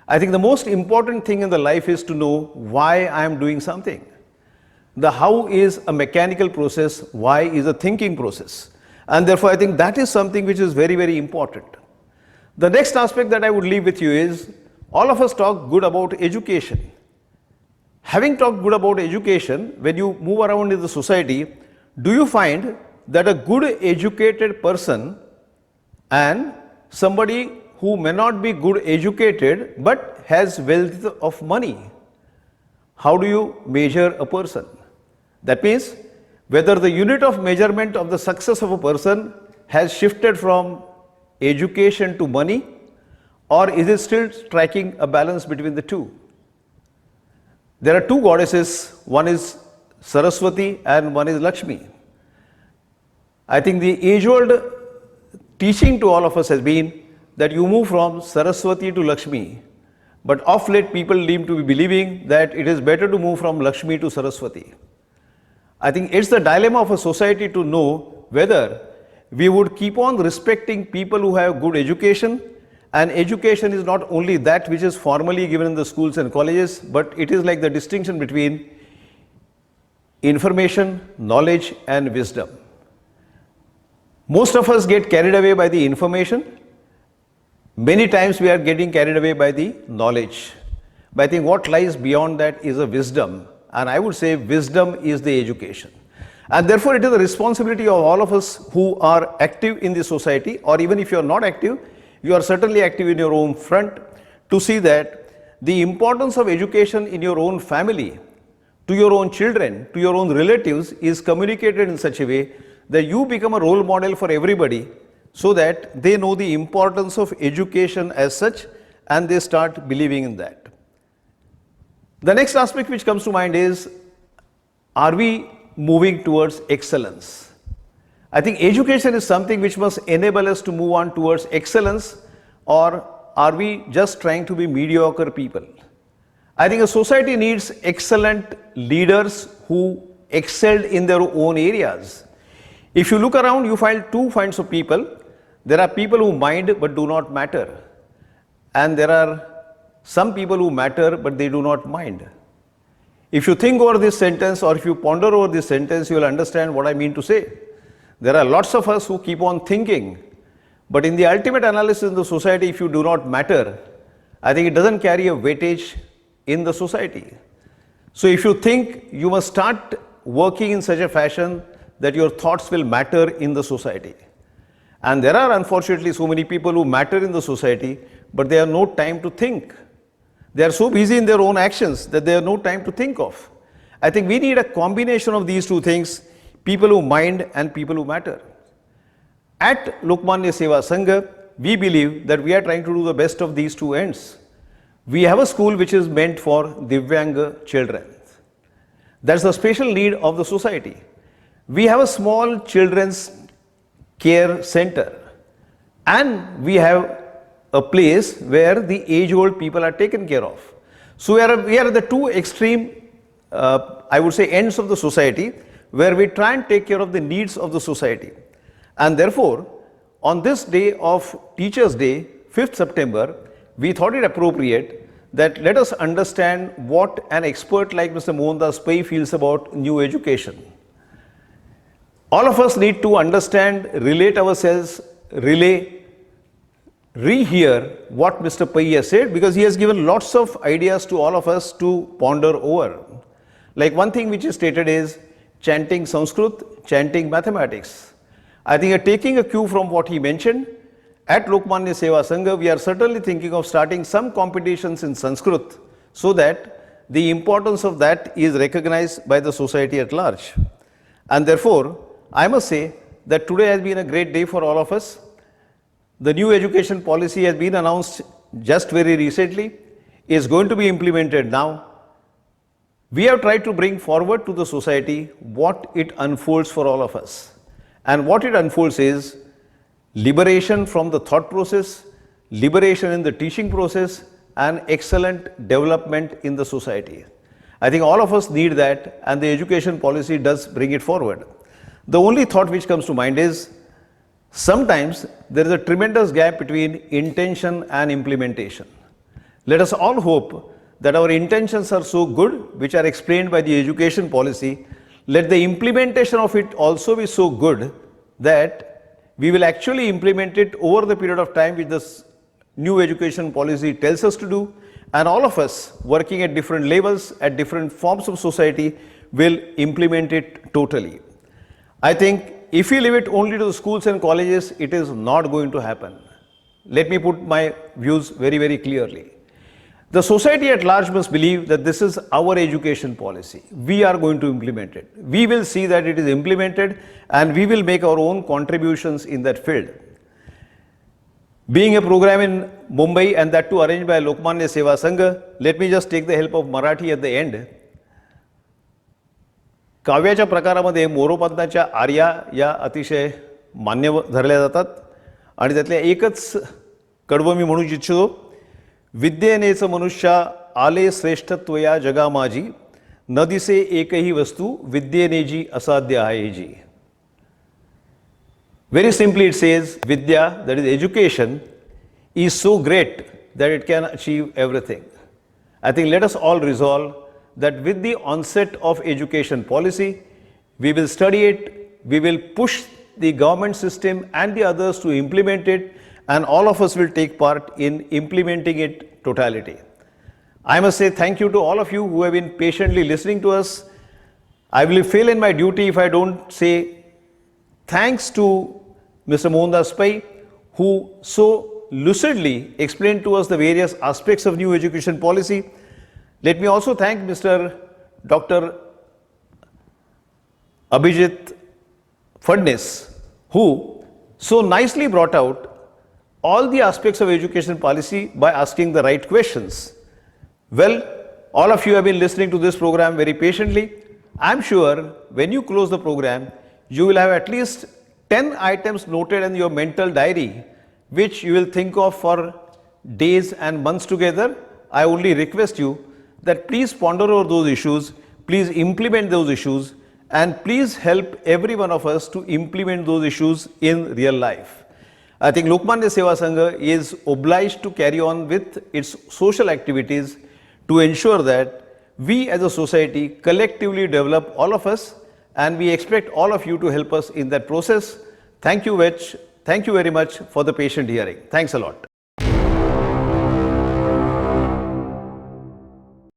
I think the most important thing in the life is to know why I am doing something. The how is a mechanical process, why is a thinking process. And therefore, I think that is something which is very, very important. The next aspect that I would leave with you is, all of us talk good about education. Having talked good about education, when you move around in the society, do you find that a good educated person and somebody who may not be good educated but has wealth of money, how do you measure a person? That means whether the unit of measurement of the success of a person has shifted from education to money, or is it still striking a balance between the two? There are two goddesses, one is Saraswati and one is Lakshmi. I think the age-old teaching to all of us has been that you move from Saraswati to Lakshmi, but of late people seem to be believing that it is better to move from Lakshmi to Saraswati. I think it's the dilemma of a society to know whether we would keep on respecting people who have good education, and education is not only that which is formally given in the schools and colleges, but it is like the distinction between information, knowledge and wisdom. Most of us get carried away by the information. Many times we are getting carried away by the knowledge. But I think what lies beyond that is a wisdom, and I would say wisdom is the education. And therefore it is the responsibility of all of us who are active in the society, or even if you are not active, you are certainly active in your own front, to see that the importance of education in your own family, to your own children, to your own relatives is communicated in such a way that you become a role model for everybody, so that they know the importance of education as such and they start believing in that. The next aspect which comes to mind is, are we moving towards excellence? I think education is something which must enable us to move on towards excellence, or are we just trying to be mediocre people? I think a society needs excellent leaders who excelled in their own areas. If you look around, you find two kinds of people. There are people who mind but do not matter, and there are some people who matter but they do not mind. If you think over this sentence, or if you ponder over this sentence, you will understand what I mean to say. There are lots of us who keep on thinking, but in the ultimate analysis in the society, if you do not matter, I think it doesn't carry a weightage in the society. So if you think, you must start working in such a fashion that your thoughts will matter in the society. And there are unfortunately so many people who matter in the society, but they have no time to think. They are so busy in their own actions that they have no time to think of. I think we need a combination of these two things, people who mind and people who matter. At Lokmanya Seva Sangha, we believe that we are trying to do the best of these two ends. We have a school which is meant for Divyanga children. That's the special need of the society. We have a small children's care center, and we have a place where the age-old people are taken care of. So we are at the two extreme, I would say, ends of the society, where we try and take care of the needs of the society. And therefore, on this day of Teachers' Day, 5th September, we thought it appropriate that let us understand what an expert like Mr. Mohandas Pai feels about new education. All of us need to understand, relate ourselves, rehear what Mr. Pai has said, because he has given lots of ideas to all of us to ponder over. Like one thing which is stated is chanting Sanskrit, chanting mathematics. I think taking a cue from what he mentioned, at Lokmanya Seva Sangha, we are certainly thinking of starting some competitions in Sanskrit, so that the importance of that is recognized by the society at large. And therefore, I must say that today has been a great day for all of us. The new education policy has been announced just very recently, is going to be implemented now. We have tried to bring forward to the society what it unfolds for all of us. And what it unfolds is liberation from the thought process, liberation in the teaching process, and excellent development in the society. I think all of us need that, and the education policy does bring it forward. The only thought which comes to mind is, sometimes there is a tremendous gap between intention and implementation. Let us all hope that our intentions are so good, which are explained by the education policy, let the implementation of it also be so good that we will actually implement it over the period of time which this new education policy tells us to do, and all of us working at different levels, at different forms of society will implement it totally. I think if we leave it only to the schools and colleges, it is not going to happen. Let me put my views very, very clearly. The society at large must believe that this is our education policy. We are going to implement it. We will see that it is implemented and we will make our own contributions in that field. Being a program in Mumbai and that too arranged by Lokmanya Seva Sangha, let me just take the help of Marathi at the end. काव्याच्या प्रकारामध्ये मोरोपंतांच्या आर्या या अतिशय मान्य धरल्या जातात आणि त्यातल्या एकच कडवं मी म्हणू इच्छितो. विद्येनेच मनुष्या आले श्रेष्ठत्व या जगा माझी, न दिसे एकही वस्तू विद्येने असाध्य आहे जी. Very simply it says, Vidya, that is education, is so great that it can achieve everything. I think let us all resolve that with the onset of education policy, we will study it, we will push the government system and the others to implement it, and all of us will take part in implementing it totality. I must say thank you to all of you who have been patiently listening to us. I will fail in my duty if I don't say thanks to Mr. Mohandas Pai, who so lucidly explained to us the various aspects of new education policy. Let me also thank Mr. Dr. Abhijit Phadnis, who so nicely brought out all the aspects of education policy by asking the right questions. Well, all of you have been listening to this program very patiently. I am sure when you close the program, you will have at least 10 items noted in your mental diary, which you will think of for days and months together. I only request you that please ponder over those issues, please implement those issues, and please help every one of us to implement those issues in real life. I think Lokmanya Seva Sangha is obliged to carry on with its social activities to ensure that we as a society collectively develop, all of us, and we expect all of you to help us in that process. Thank you very much for the patient hearing. Thanks a lot.